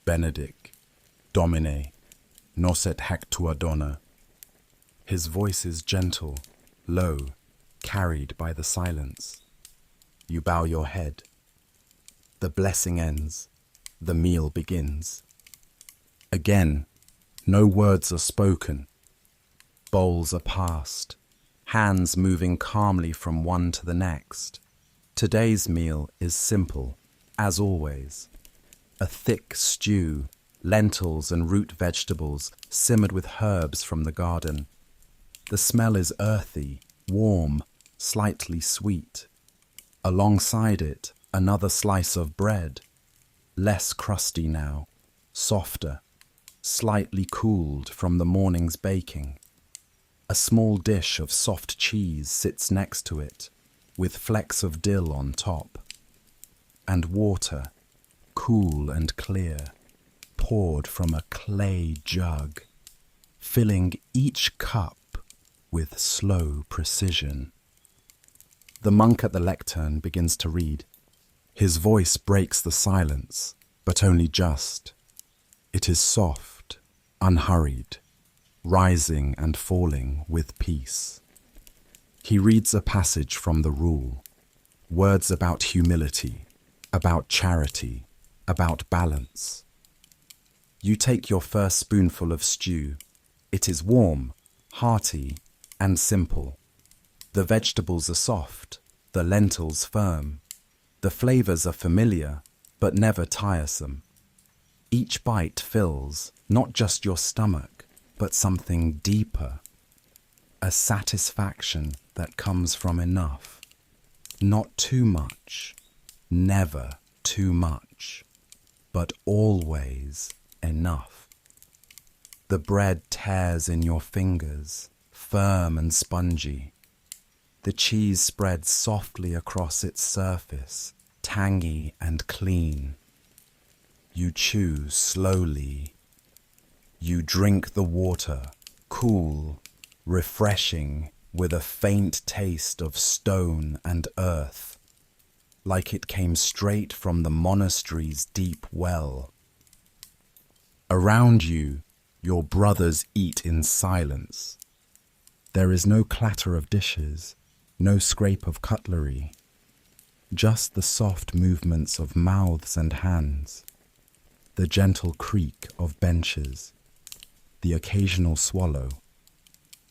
Benedict, Domine, nos et hac tua dona. His voice is gentle, low, carried by the silence. You bow your head. The blessing ends. The meal begins. Again, no words are spoken. Bowls are passed, hands moving calmly from one to the next. Today's meal is simple, as always. A thick stew, lentils and root vegetables simmered with herbs from the garden. The smell is earthy, warm, slightly sweet. Alongside it, another slice of bread, less crusty now, softer, slightly cooled from the morning's baking. A small dish of soft cheese sits next to it, with flecks of dill on top. And water, cool and clear, poured from a clay jug, filling each cup with slow precision. The monk at the lectern begins to read. His voice breaks the silence, but only just. It is soft, unhurried, rising and falling with peace. He reads a passage from the Rule, words about humility, about charity, about balance. You take your first spoonful of stew. It is warm, hearty, and simple. The vegetables are soft, the lentils firm. The flavors are familiar, but never tiresome. Each bite fills not just your stomach, but something deeper. A satisfaction that comes from enough. Not too much, never too much, but always enough. The bread tears in your fingers, firm and spongy. The cheese spreads softly across its surface, tangy and clean. You chew slowly. You drink the water, cool, refreshing, with a faint taste of stone and earth, like it came straight from the monastery's deep well. Around you, your brothers eat in silence. There is no clatter of dishes, no scrape of cutlery, just the soft movements of mouths and hands, the gentle creak of benches, the occasional swallow,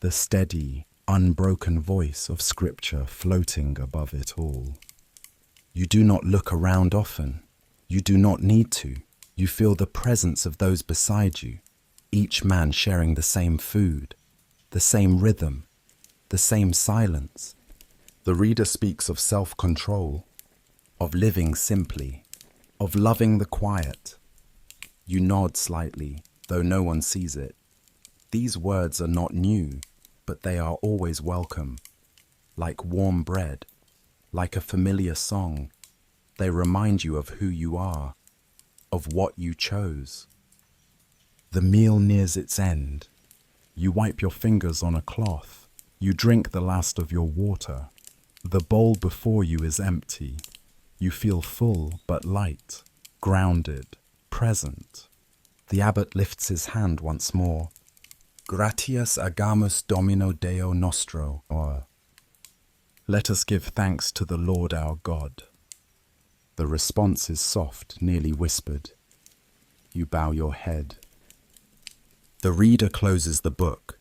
the steady, unbroken voice of scripture floating above it all. You do not look around often. You do not need to. You feel the presence of those beside you, each man sharing the same food, the same rhythm, the same silence. The reader speaks of self-control, of living simply, of loving the quiet. You nod slightly, though no one sees it. These words are not new, but they are always welcome. Like warm bread, like a familiar song, they remind you of who you are, of what you chose. The meal nears its end. You wipe your fingers on a cloth. You drink the last of your water. The bowl before you is empty. You feel full but light, grounded, present. The abbot lifts his hand once more. Gratias agamus Domino Deo nostro, or let us give thanks to the Lord our God. The response is soft, nearly whispered. You bow your head. The reader closes the book.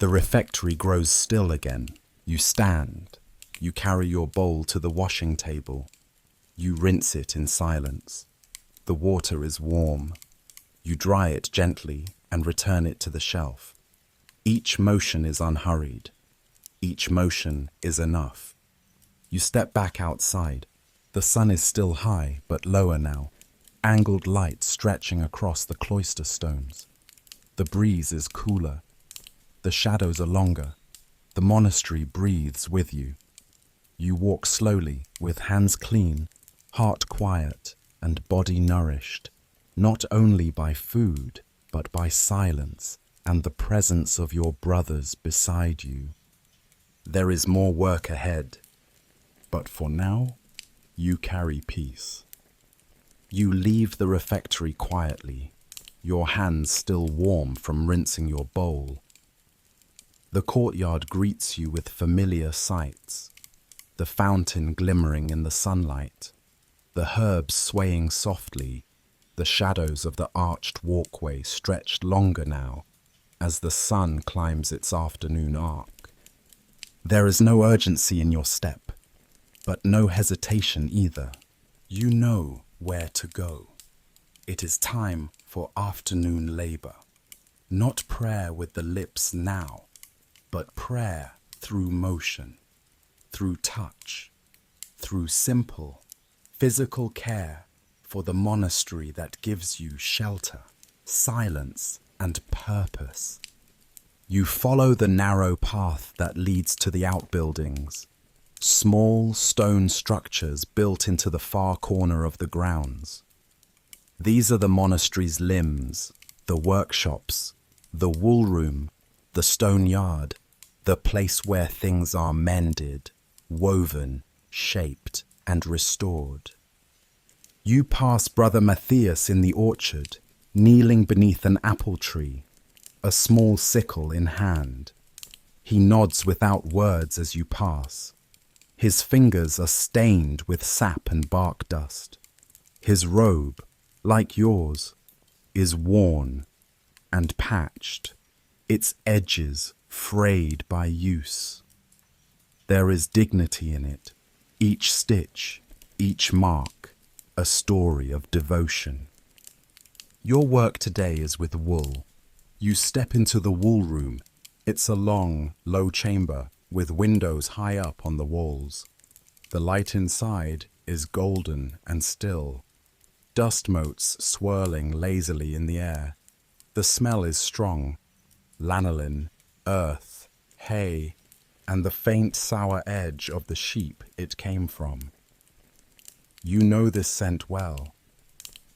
The refectory grows still again. You stand. You carry your bowl to the washing table. You rinse it in silence. The water is warm. You dry it gently and return it to the shelf. Each motion is unhurried. Each motion is enough. You step back outside. The sun is still high, but lower now. Angled light stretching across the cloister stones. The breeze is cooler. The shadows are longer. The monastery breathes with you. You walk slowly, with hands clean, heart quiet, and body nourished, not only by food, but by silence and the presence of your brothers beside you. There is more work ahead, but for now, you carry peace. You leave the refectory quietly, your hands still warm from rinsing your bowl. The courtyard greets you with familiar sights, the fountain glimmering in the sunlight, the herbs swaying softly, the shadows of the arched walkway stretched longer now as the sun climbs its afternoon arc. There is no urgency in your step, but no hesitation either. You know where to go. It is time for afternoon labor. Not prayer with the lips now, but prayer through motion, through touch, through simple, physical care for the monastery that gives you shelter, silence, and purpose. You follow the narrow path that leads to the outbuildings, small stone structures built into the far corner of the grounds. These are the monastery's limbs, the workshops, the wool room, the stone yard, the place where things are mended, woven, shaped, and restored. You pass Brother Matthias in the orchard, kneeling beneath an apple tree, a small sickle in hand. He nods without words as you pass. His fingers are stained with sap and bark dust. His robe, like yours, is worn and patched, its edges frayed by use. There is dignity in it, each stitch, each mark, a story of devotion. Your work today is with wool. You step into the wool room. It's a long, low chamber with windows high up on the walls. The light inside is golden and still, dust motes swirling lazily in the air. The smell is strong, lanolin, earth, hay, and the faint sour edge of the sheep it came from. You know this scent well.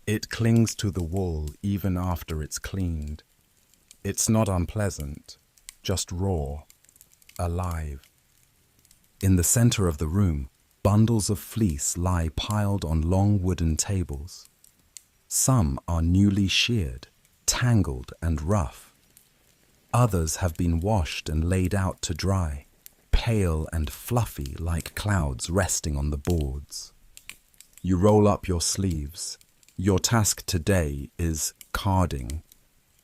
It clings to the wool even after it's cleaned. It's not unpleasant, just raw, alive. In the center of the room, bundles of fleece lie piled on long wooden tables. Some are newly sheared, tangled and rough. Others have been washed and laid out to dry, pale and fluffy like clouds resting on the boards. You roll up your sleeves. Your task today is carding,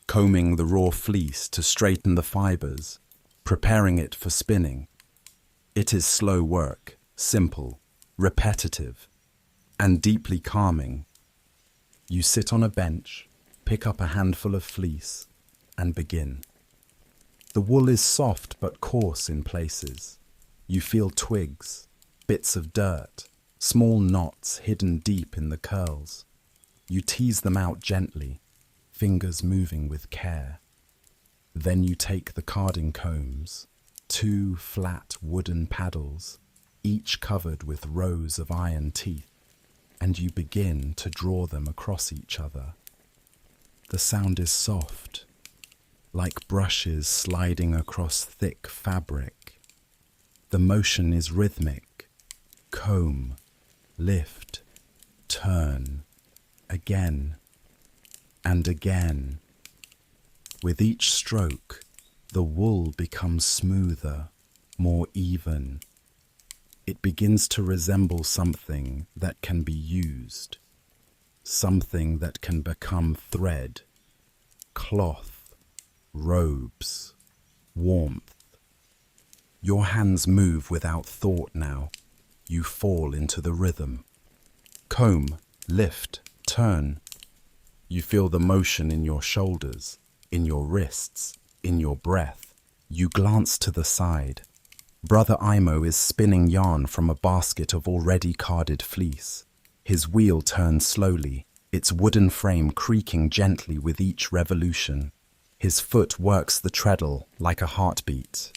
combing the raw fleece to straighten the fibers, preparing it for spinning. It is slow work, simple, repetitive, and deeply calming. You sit on a bench, pick up a handful of fleece, and begin. The wool is soft but coarse in places. You feel twigs, bits of dirt, small knots hidden deep in the curls. You tease them out gently, fingers moving with care. Then you take the carding combs, 2 flat wooden paddles, each covered with rows of iron teeth, and you begin to draw them across each other. The sound is soft, like brushes sliding across thick fabric. The motion is rhythmic. Comb, lift, turn, again and again. With each stroke, the wool becomes smoother, more even. It begins to resemble something that can be used, something that can become thread, cloth, robes, warmth. Your hands move without thought now. You fall into the rhythm. Comb, lift, turn. You feel the motion in your shoulders, in your wrists, in your breath. You glance to the side. Brother Imo is spinning yarn from a basket of already carded fleece. His wheel turns slowly, its wooden frame creaking gently with each revolution. His foot works the treadle like a heartbeat.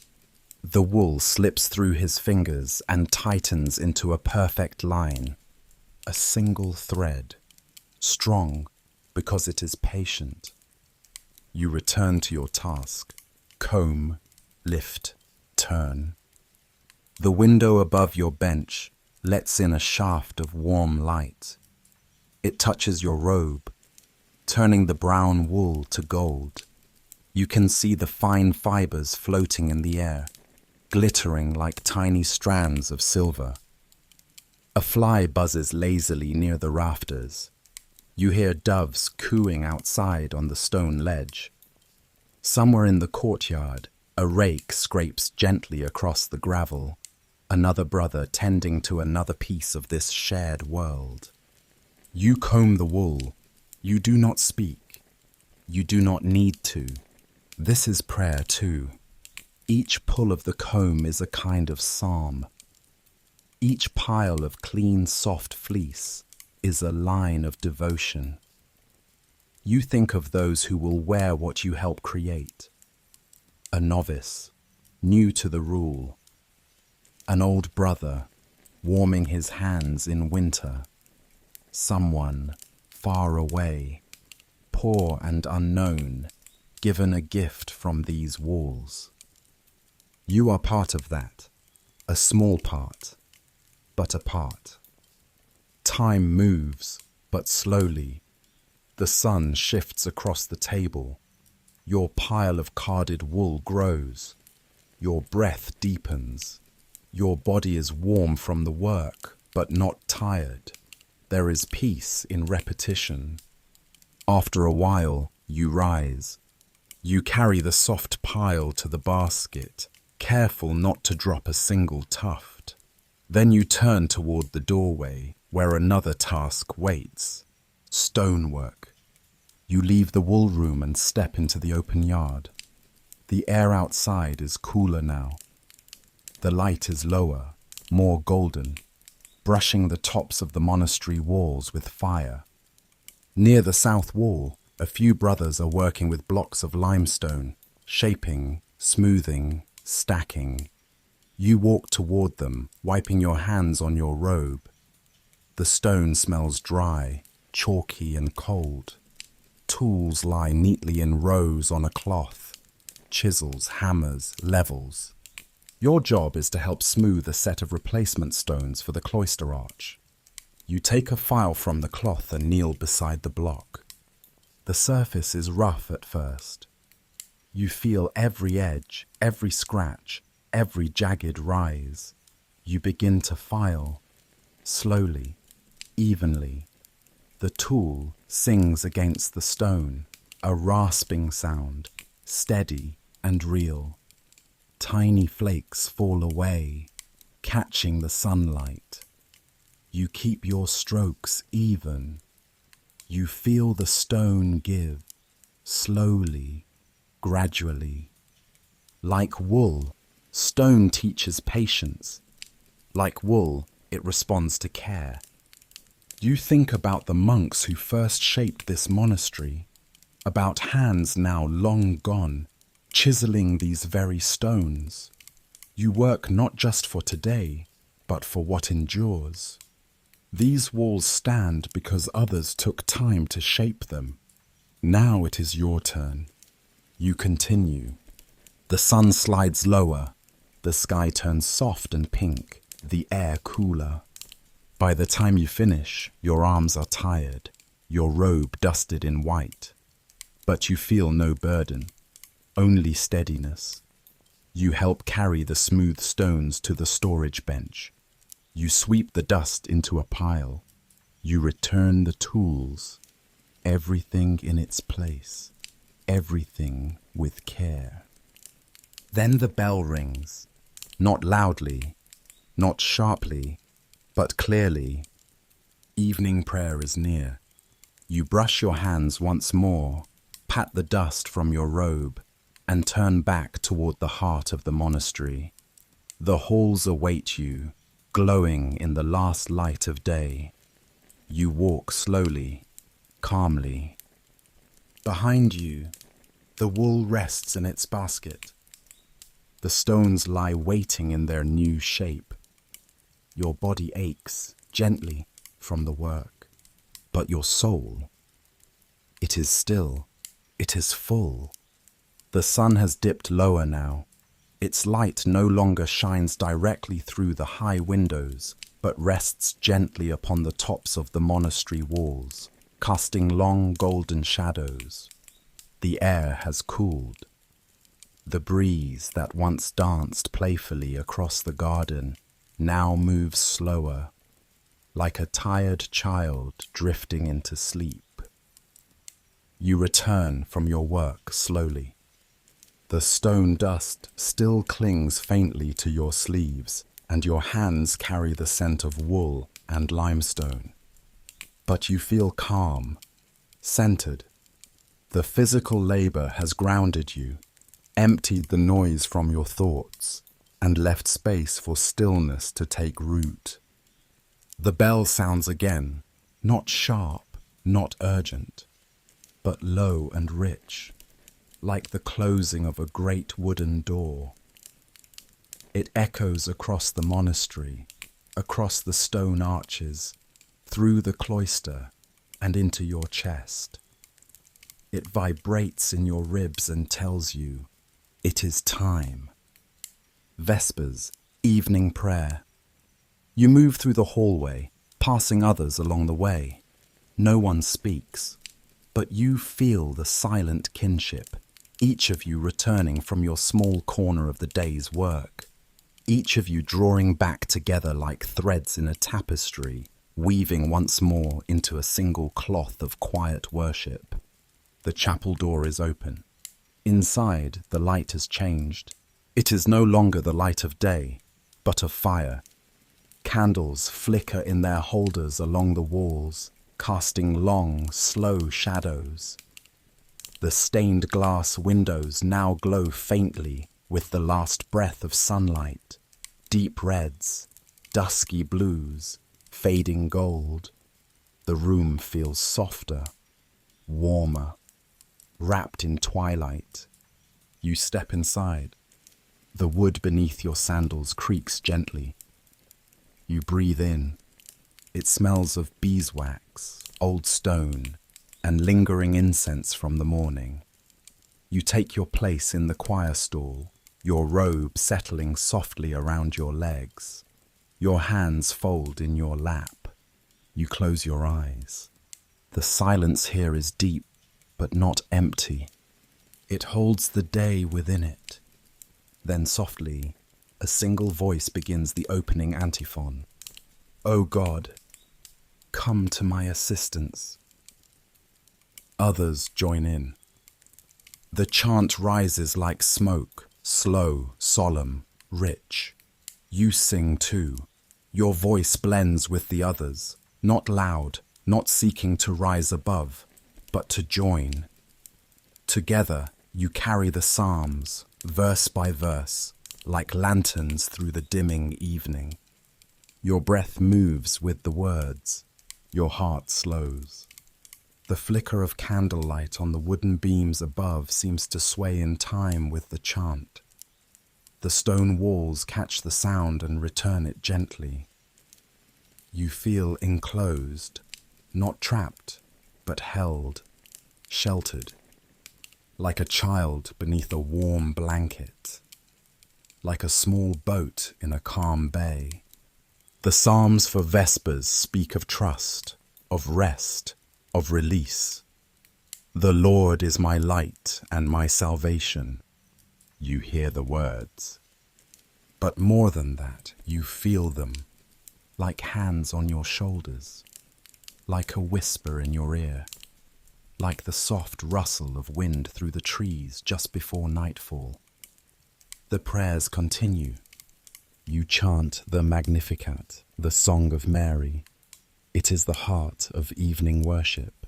The wool slips through his fingers and tightens into a perfect line. A single thread, strong because it is patient. You return to your task. Comb, lift, turn. The window above your bench lets in a shaft of warm light. It touches your robe, turning the brown wool to gold. You can see the fine fibers floating in the air, glittering like tiny strands of silver. A fly buzzes lazily near the rafters. You hear doves cooing outside on the stone ledge. Somewhere in the courtyard, a rake scrapes gently across the gravel, another brother tending to another piece of this shared world. You comb the wool. You do not speak. You do not need to. This is prayer too. Each pull of the comb is a kind of psalm. Each pile of clean, soft fleece is a line of devotion. You think of those who will wear what you help create. A novice, new to the rule. An old brother, warming his hands in winter. Someone far away, poor and unknown, given a gift from these walls. You are part of that, a small part, but a part. Time moves, but slowly. The sun shifts across the table. Your pile of carded wool grows. Your breath deepens. Your body is warm from the work, but not tired. There is peace in repetition. After a while, you rise. You carry the soft pile to the basket, careful not to drop a single tuft. Then you turn toward the doorway, where another task waits. Stonework. You leave the wool room and step into the open yard. The air outside is cooler now. The light is lower, more golden, brushing the tops of the monastery walls with fire. Near the south wall, a few brothers are working with blocks of limestone, shaping, smoothing, stacking. You walk toward them, wiping your hands on your robe. The stone smells dry, chalky and cold. Tools lie neatly in rows on a cloth. Chisels, hammers, levels. Your job is to help smooth a set of replacement stones for the cloister arch. You take a file from the cloth and kneel beside the block. The surface is rough at first. You feel every edge, every scratch, every jagged rise. You begin to file, slowly, evenly. The tool sings against the stone, a rasping sound, steady and real. Tiny flakes fall away, catching the sunlight. You keep your strokes even. You feel the stone give, slowly, gradually. Like wool, stone teaches patience. Like wool, it responds to care. You think about the monks who first shaped this monastery, about hands now long gone, chiseling these very stones. You work not just for today, but for what endures. These walls stand because others took time to shape them. Now it is your turn. You continue. The sun slides lower. The sky turns soft and pink, the air cooler. By the time you finish, your arms are tired, your robe dusted in white. But you feel no burden, only steadiness. You help carry the smooth stones to the storage bench. You sweep the dust into a pile. You return the tools. Everything in its place. Everything with care. Then the bell rings. Not loudly, not sharply, but clearly. Evening prayer is near. You brush your hands once more, pat the dust from your robe, and turn back toward the heart of the monastery. The halls await you, glowing in the last light of day. You walk slowly, calmly. Behind you, the wool rests in its basket. The stones lie waiting in their new shape. Your body aches gently from the work, but your soul, it is still, it is full. The sun has dipped lower now. Its light no longer shines directly through the high windows, but rests gently upon the tops of the monastery walls, casting long golden shadows. The air has cooled. The breeze that once danced playfully across the garden now moves slower, like a tired child drifting into sleep. You return from your work slowly. The stone dust still clings faintly to your sleeves, and your hands carry the scent of wool and limestone. But you feel calm, centered. The physical labor has grounded you, emptied the noise from your thoughts, and left space for stillness to take root. The bell sounds again, not sharp, not urgent, but low and rich, like the closing of a great wooden door. It echoes across the monastery, across the stone arches, through the cloister, and into your chest. It vibrates in your ribs and tells you, it is time. Vespers, evening prayer. You move through the hallway, passing others along the way. No one speaks, but you feel the silent kinship, each of you returning from your small corner of the day's work. Each of you drawing back together like threads in a tapestry, weaving once more into a single cloth of quiet worship. The chapel door is open. Inside, the light has changed. It is no longer the light of day, but of fire. Candles flicker in their holders along the walls, casting long, slow shadows. The stained glass windows now glow faintly with the last breath of sunlight. Deep reds, dusky blues, fading gold. The room feels softer, warmer, wrapped in twilight. You step inside. The wood beneath your sandals creaks gently. You breathe in. It smells of beeswax, old stone, and lingering incense from the morning. You take your place in the choir stall, your robe settling softly around your legs. Your hands fold in your lap. You close your eyes. The silence here is deep, but not empty. It holds the day within it. Then softly, a single voice begins the opening antiphon. O God, come to my assistance. Others join in. The chant rises like smoke, slow, solemn, rich. You sing too. Your voice blends with the others, not loud, not seeking to rise above, but to join. Together, you carry the psalms, verse by verse, like lanterns through the dimming evening. Your breath moves with the words. Your heart slows. The flicker of candlelight on the wooden beams above seems to sway in time with the chant. The stone walls catch the sound and return it gently. You feel enclosed, not trapped, but held, sheltered, like a child beneath a warm blanket, like a small boat in a calm bay. The Psalms for Vespers speak of trust, of rest, of release. The Lord is my light and my salvation. You hear the words. But more than that, you feel them, like hands on your shoulders, like a whisper in your ear, like the soft rustle of wind through the trees just before nightfall. The prayers continue. You chant the Magnificat, the Song of Mary. It is the heart of evening worship.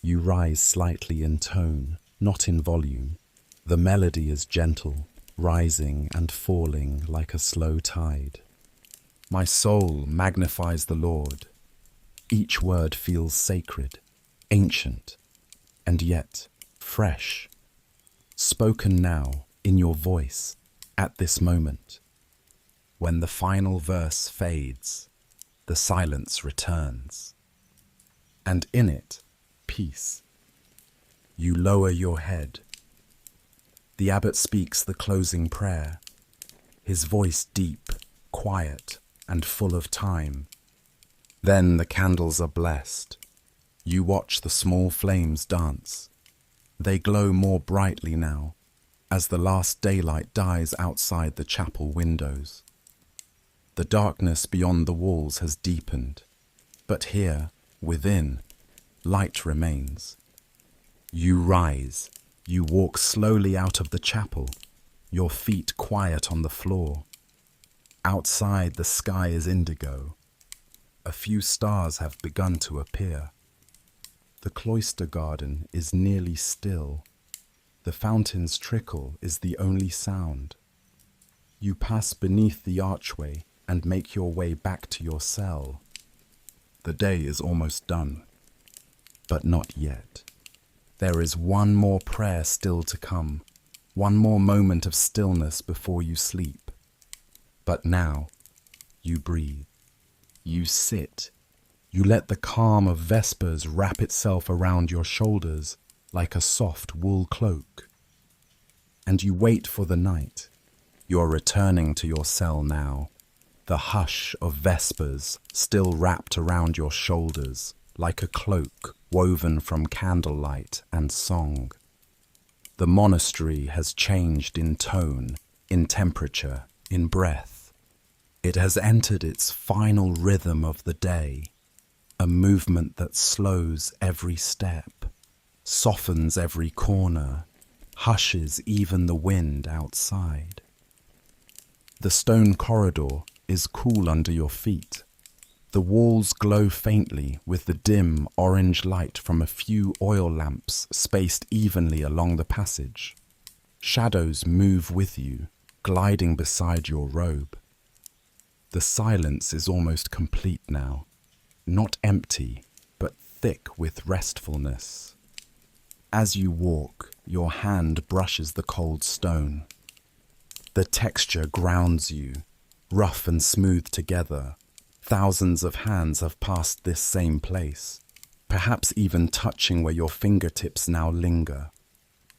You rise slightly in tone, not in volume. The melody is gentle, rising and falling like a slow tide. My soul magnifies the Lord. Each word feels sacred, ancient, and yet fresh. Spoken now, in your voice, at this moment. When the final verse fades, the silence returns. And in it, peace. You lower your head. The abbot speaks the closing prayer, his voice deep, quiet, and full of time. Then the candles are blessed. You watch the small flames dance. They glow more brightly now, as the last daylight dies outside the chapel windows. The darkness beyond the walls has deepened, but here, within, light remains. You rise. You walk slowly out of the chapel, your feet quiet on the floor. Outside, the sky is indigo. A few stars have begun to appear. The cloister garden is nearly still. The fountain's trickle is the only sound. You pass beneath the archway and make your way back to your cell. The day is almost done, but not yet. There is one more prayer still to come, one more moment of stillness before you sleep. But now, you breathe, you sit, you let the calm of Vespers wrap itself around your shoulders like a soft wool cloak. And you wait for the night. You're returning to your cell now, the hush of Vespers still wrapped around your shoulders like a cloak woven from candlelight and song. The monastery has changed in tone, in temperature, in breath. It has entered its final rhythm of the day, a movement that slows every step, softens every corner, hushes even the wind outside. The stone corridor is cool under your feet. The walls glow faintly with the dim orange light from a few oil lamps spaced evenly along the passage. Shadows move with you, gliding beside your robe. The silence is almost complete now, not empty, but thick with restfulness. As you walk, your hand brushes the cold stone. The texture grounds you, rough and smooth together. Thousands of hands have passed this same place, perhaps even touching where your fingertips now linger.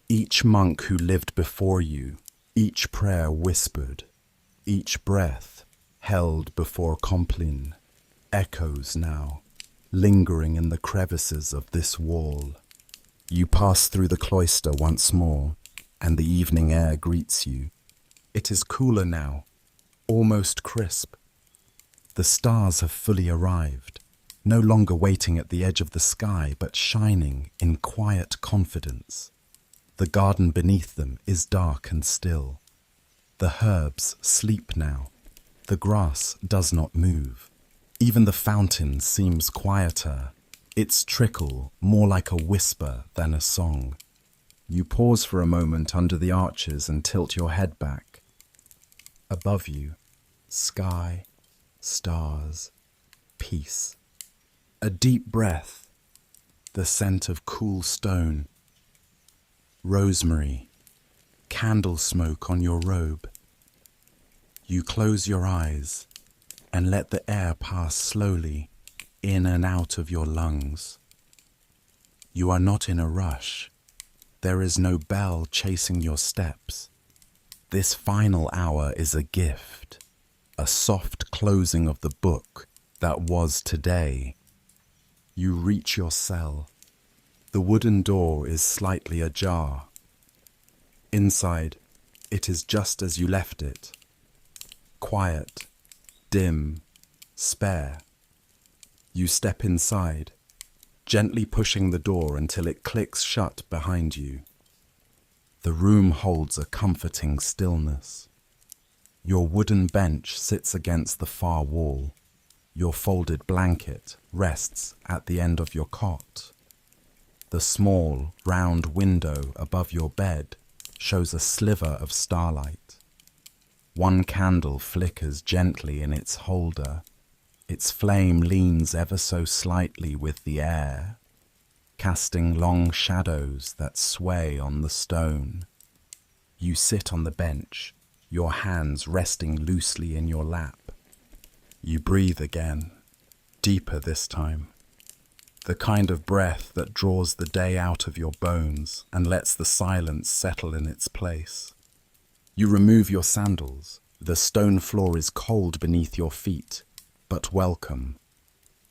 Each monk who lived before you, each prayer whispered, each breath held before Compline, echoes now, lingering in the crevices of this wall. You pass through the cloister once more, and the evening air greets you. It is cooler now, almost crisp. The stars have fully arrived, no longer waiting at the edge of the sky, but shining in quiet confidence. The garden beneath them is dark and still. The herbs sleep now. The grass does not move. Even the fountain seems quieter, its trickle more like a whisper than a song. You pause for a moment under the arches and tilt your head back. Above you, sky, stars, peace. A deep breath, the scent of cool stone, rosemary, candle smoke on your robe. You close your eyes and let the air pass slowly in and out of your lungs. You are not in a rush. There is no bell chasing your steps. This final hour is a gift, a soft closing of the book that was today. You reach your cell. The wooden door is slightly ajar. Inside, it is just as you left it. Quiet, dim, spare. You step inside, gently pushing the door until it clicks shut behind you. The room holds a comforting stillness. Your wooden bench sits against the far wall. Your folded blanket rests at the end of your cot. The small, round window above your bed shows a sliver of starlight. One candle flickers gently in its holder. Its flame leans ever so slightly with the air, casting long shadows that sway on the stone. You sit on the bench, your hands resting loosely in your lap. You breathe again, deeper this time. The kind of breath that draws the day out of your bones and lets the silence settle in its place. You remove your sandals. The stone floor is cold beneath your feet, but welcome,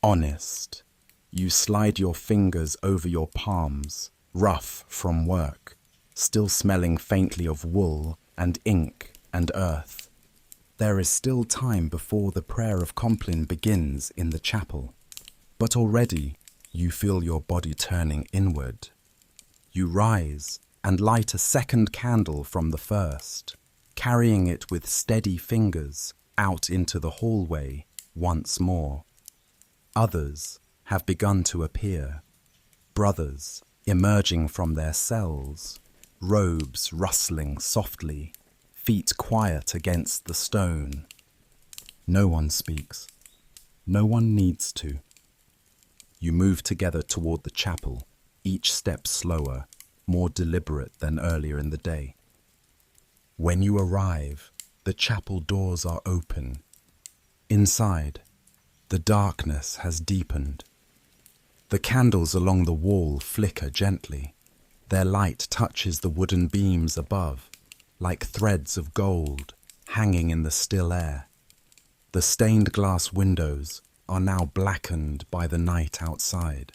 honest. You slide your fingers over your palms, rough from work, still smelling faintly of wool and ink and earth. There is still time before the prayer of Compline begins in the chapel, but already you feel your body turning inward. You rise and light a second candle from the first, carrying it with steady fingers out into the hallway once more. Others have begun to appear, brothers emerging from their cells, robes rustling softly, feet quiet against the stone. No one speaks. No one needs to. You move together toward the chapel, each step slower, more deliberate than earlier in the day. When you arrive, the chapel doors are open. Inside, the darkness has deepened. The candles along the wall flicker gently. Their light touches the wooden beams above, like threads of gold hanging in the still air. The stained glass windows are now blackened by the night outside,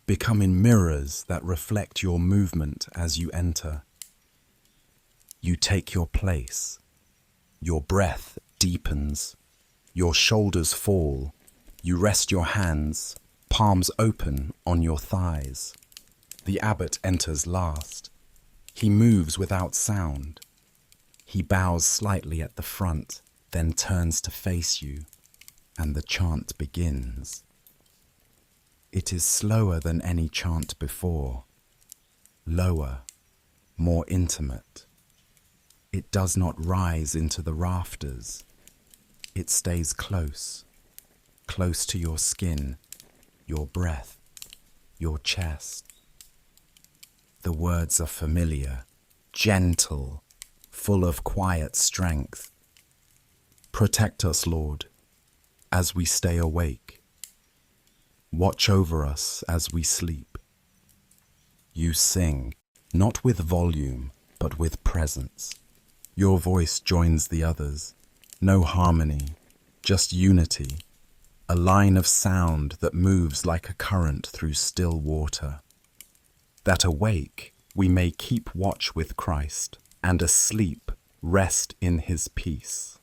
becoming mirrors that reflect your movement as you enter. You take your place. Your breath deepens. Your shoulders fall. You rest your hands, palms open on your thighs. The abbot enters last. He moves without sound. He bows slightly at the front, then turns to face you, and the chant begins. It is slower than any chant before, lower, more intimate. It does not rise into the rafters. It stays close, close to your skin, your breath, your chest. The words are familiar, gentle, full of quiet strength. Protect us, Lord, as we stay awake. Watch over us as we sleep. You sing, not with volume, but with presence. Your voice joins the others. No harmony, just unity. A line of sound that moves like a current through still water. That awake, we may keep watch with Christ, and asleep rest in his peace.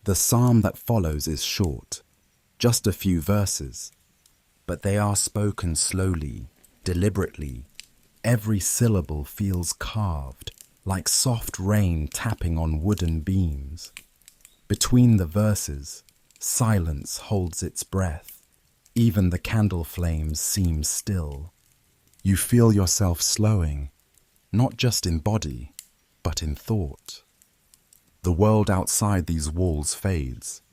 The psalm that follows is short, just a few verses, but they are spoken slowly, deliberately. Every syllable feels carved, like soft rain tapping on wooden beams. Between the verses, silence holds its breath. Even the candle flames seem still. You feel yourself slowing, not just in body, but in thought. The world outside these walls fades.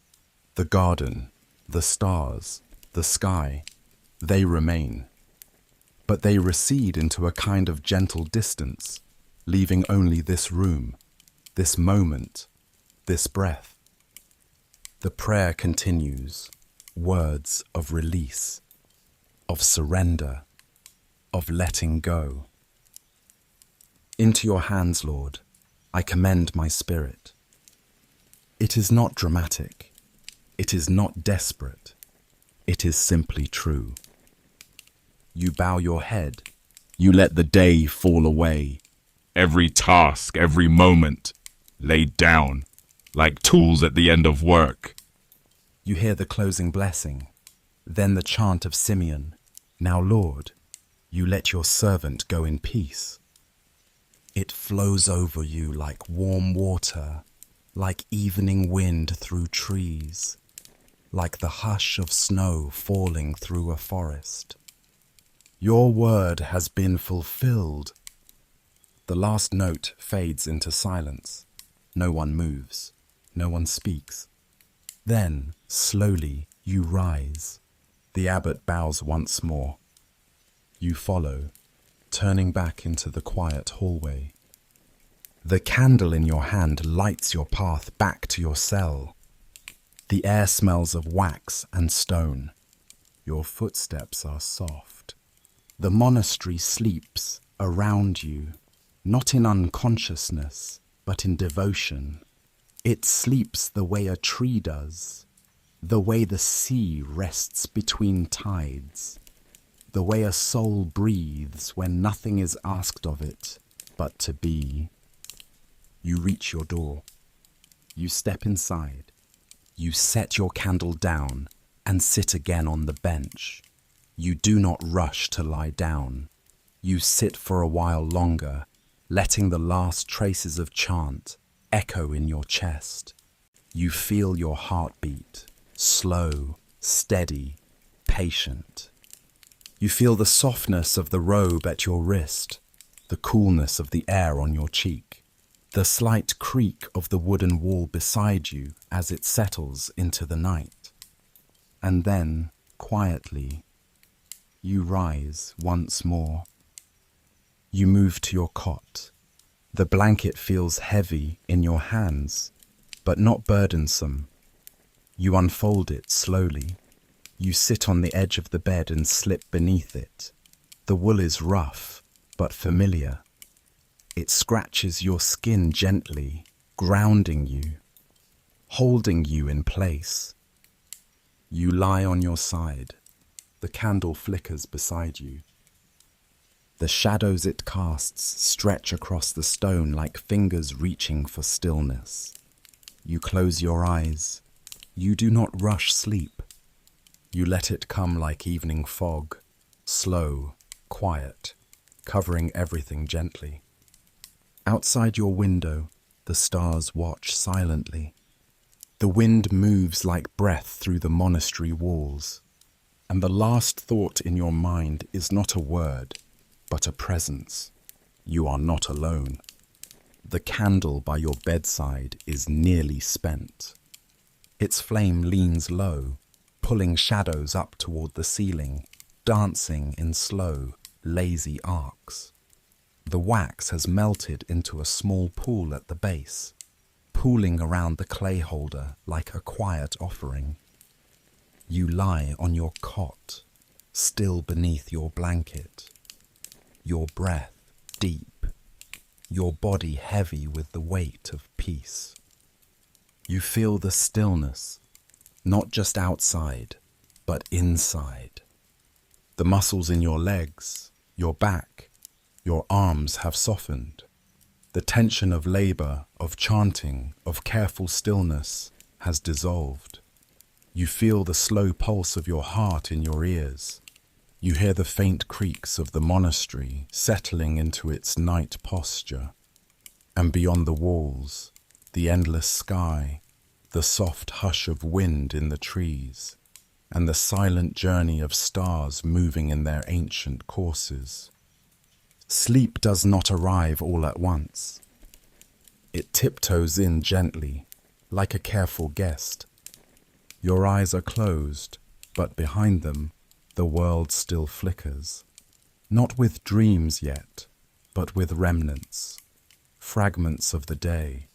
The garden, the stars, the sky, they remain. But they recede into a kind of gentle distance, leaving only this room, this moment, this breath. The prayer continues, words of release, of surrender, of letting go. Into your hands, Lord, I commend my spirit. It is not dramatic. It is not desperate. It is simply true. You bow your head. You let the day fall away. Every task, every moment, laid down, like tools at the end of work. You hear the closing blessing, then the chant of Simeon. Now, Lord, you let your servant go in peace. It flows over you like warm water, like evening wind through trees, like the hush of snow falling through a forest. Your word has been fulfilled. The last note fades into silence. No one moves. No one speaks. Then, slowly, you rise. The abbot bows once more. You follow, turning back into the quiet hallway. The candle in your hand lights your path back to your cell. The air smells of wax and stone. Your footsteps are soft. The monastery sleeps around you, not in unconsciousness, but in devotion. It sleeps the way a tree does, the way the sea rests between tides, the way a soul breathes when nothing is asked of it but to be. You reach your door. You step inside. You set your candle down and sit again on the bench. You do not rush to lie down. You sit for a while longer, letting the last traces of chant echo in your chest. You feel your heartbeat, slow, steady, patient. You feel the softness of the robe at your wrist, the coolness of the air on your cheek, the slight creak of the wooden wall beside you as it settles into the night. And then, quietly, you rise once more. You move to your cot. The blanket feels heavy in your hands, but not burdensome. You unfold it slowly. You sit on the edge of the bed and slip beneath it. The wool is rough, but familiar. It scratches your skin gently, grounding you, holding you in place. You lie on your side. The candle flickers beside you. The shadows it casts stretch across the stone like fingers reaching for stillness. You close your eyes. You do not rush sleep. You let it come like evening fog, slow, quiet, covering everything gently. Outside your window, the stars watch silently. The wind moves like breath through the monastery walls. And the last thought in your mind is not a word, but a presence. You are not alone. The candle by your bedside is nearly spent. Its flame leans low, pulling shadows up toward the ceiling, dancing in slow, lazy arcs. The wax has melted into a small pool at the base, pooling around the clay holder like a quiet offering. You lie on your cot, still beneath your blanket, your breath deep, your body heavy with the weight of peace. You feel the stillness, not just outside, but inside. The muscles in your legs, your back, Your arms have softened. The tension of labor, of chanting, of careful stillness has dissolved. You feel the slow pulse of your heart in your ears. You hear the faint creaks of the monastery settling into its night posture. And beyond the walls, the endless sky, the soft hush of wind in the trees, and the silent journey of stars moving in their ancient courses. Sleep does not arrive all at once. It tiptoes in gently, like a careful guest. Your eyes are closed, but behind them, the world still flickers. Not with dreams yet, but with remnants, fragments of the day.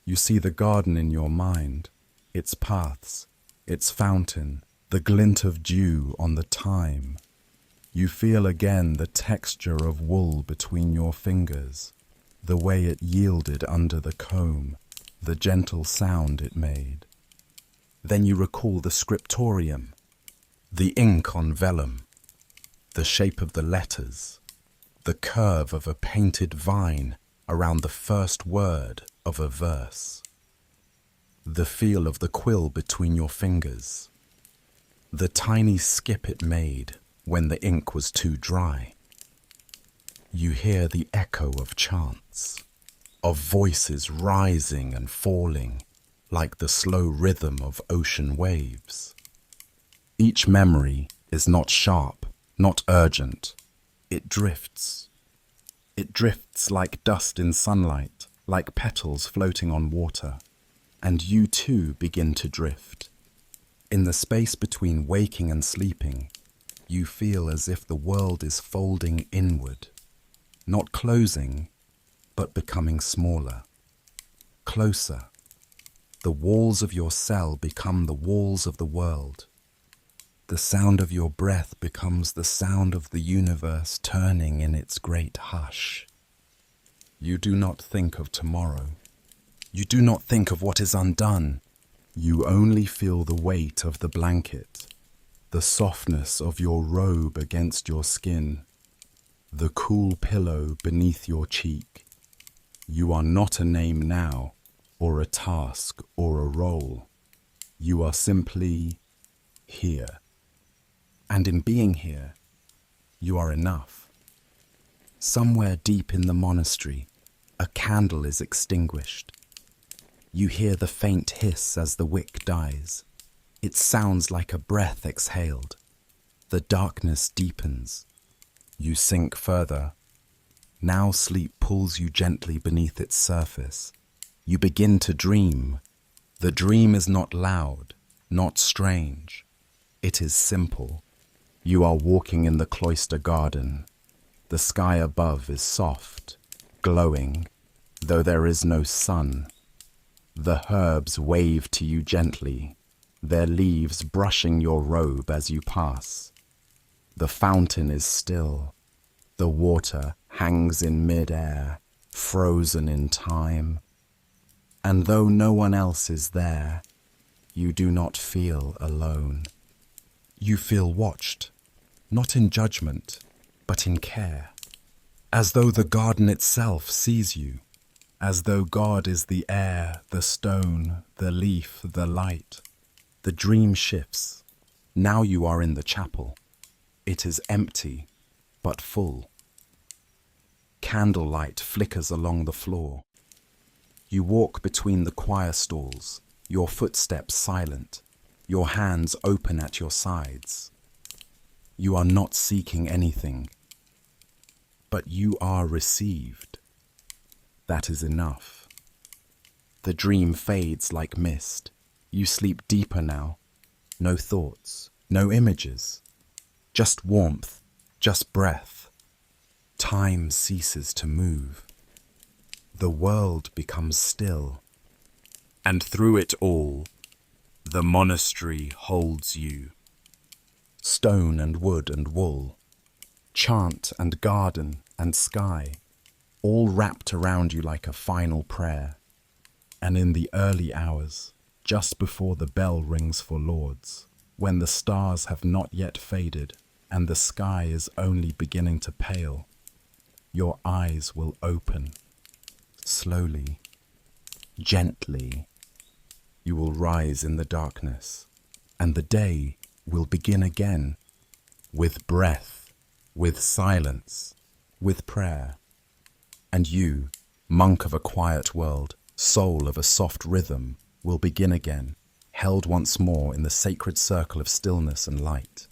You see the garden in your mind, its paths, its fountain, the glint of dew on the thyme. You feel again the texture of wool between your fingers, the way it yielded under the comb, the gentle sound it made. Then you recall the scriptorium, the ink on vellum, the shape of the letters, the curve of a painted vine around the first word of a verse, the feel of the quill between your fingers, the tiny skip it made when the ink was too dry. You hear the echo of chants, of voices rising and falling like the slow rhythm of ocean waves. Each memory is not sharp, not urgent. It drifts. It drifts like dust in sunlight, like petals floating on water. And you too begin to drift. In the space between waking and sleeping, you feel as if the world is folding inward, not closing, but becoming smaller, closer. The walls of your cell become the walls of the world. The sound of your breath becomes the sound of the universe turning in its great hush. You do not think of tomorrow. You do not think of what is undone. You only feel the weight of the blanket, the softness of your robe against your skin, the cool pillow beneath your cheek. You are not a name now, or a task, or a role. You are simply here. And in being here, you are enough. Somewhere deep in the monastery, a candle is extinguished. You hear the faint hiss as the wick dies. It sounds like a breath exhaled. The darkness deepens. You sink further. Now sleep pulls you gently beneath its surface. You begin to dream. The dream is not loud, not strange. It is simple. You are walking in the cloister garden. The sky above is soft, glowing, though there is no sun. The herbs wave to you gently, their leaves brushing your robe as you pass. The fountain is still. The water hangs in mid-air, frozen in time. And though no one else is there, you do not feel alone. You feel watched, not in judgment, but in care, as though the garden itself sees you, as though God is the air, the stone, the leaf, the light. The dream shifts. Now you are in the chapel. It is empty, but full. Candlelight flickers along the floor. You walk between the choir stalls, your footsteps silent, your hands open at your sides. You are not seeking anything, but you are received. That is enough. The dream fades like mist. You sleep deeper now. No thoughts, no images. Just warmth, just breath. Time ceases to move. The world becomes still. And through it all, the monastery holds you. Stone and wood and wool, chant and garden and sky, all wrapped around you like a final prayer. And in the early hours, just before the bell rings for Lord's, when the stars have not yet faded and the sky is only beginning to pale, Your eyes will open. Slowly, gently, you will rise in the darkness, and the day will begin again, with breath, with silence, with prayer. And you, monk of a quiet world, soul of a soft rhythm, will begin again, held once more in the sacred circle of stillness and light.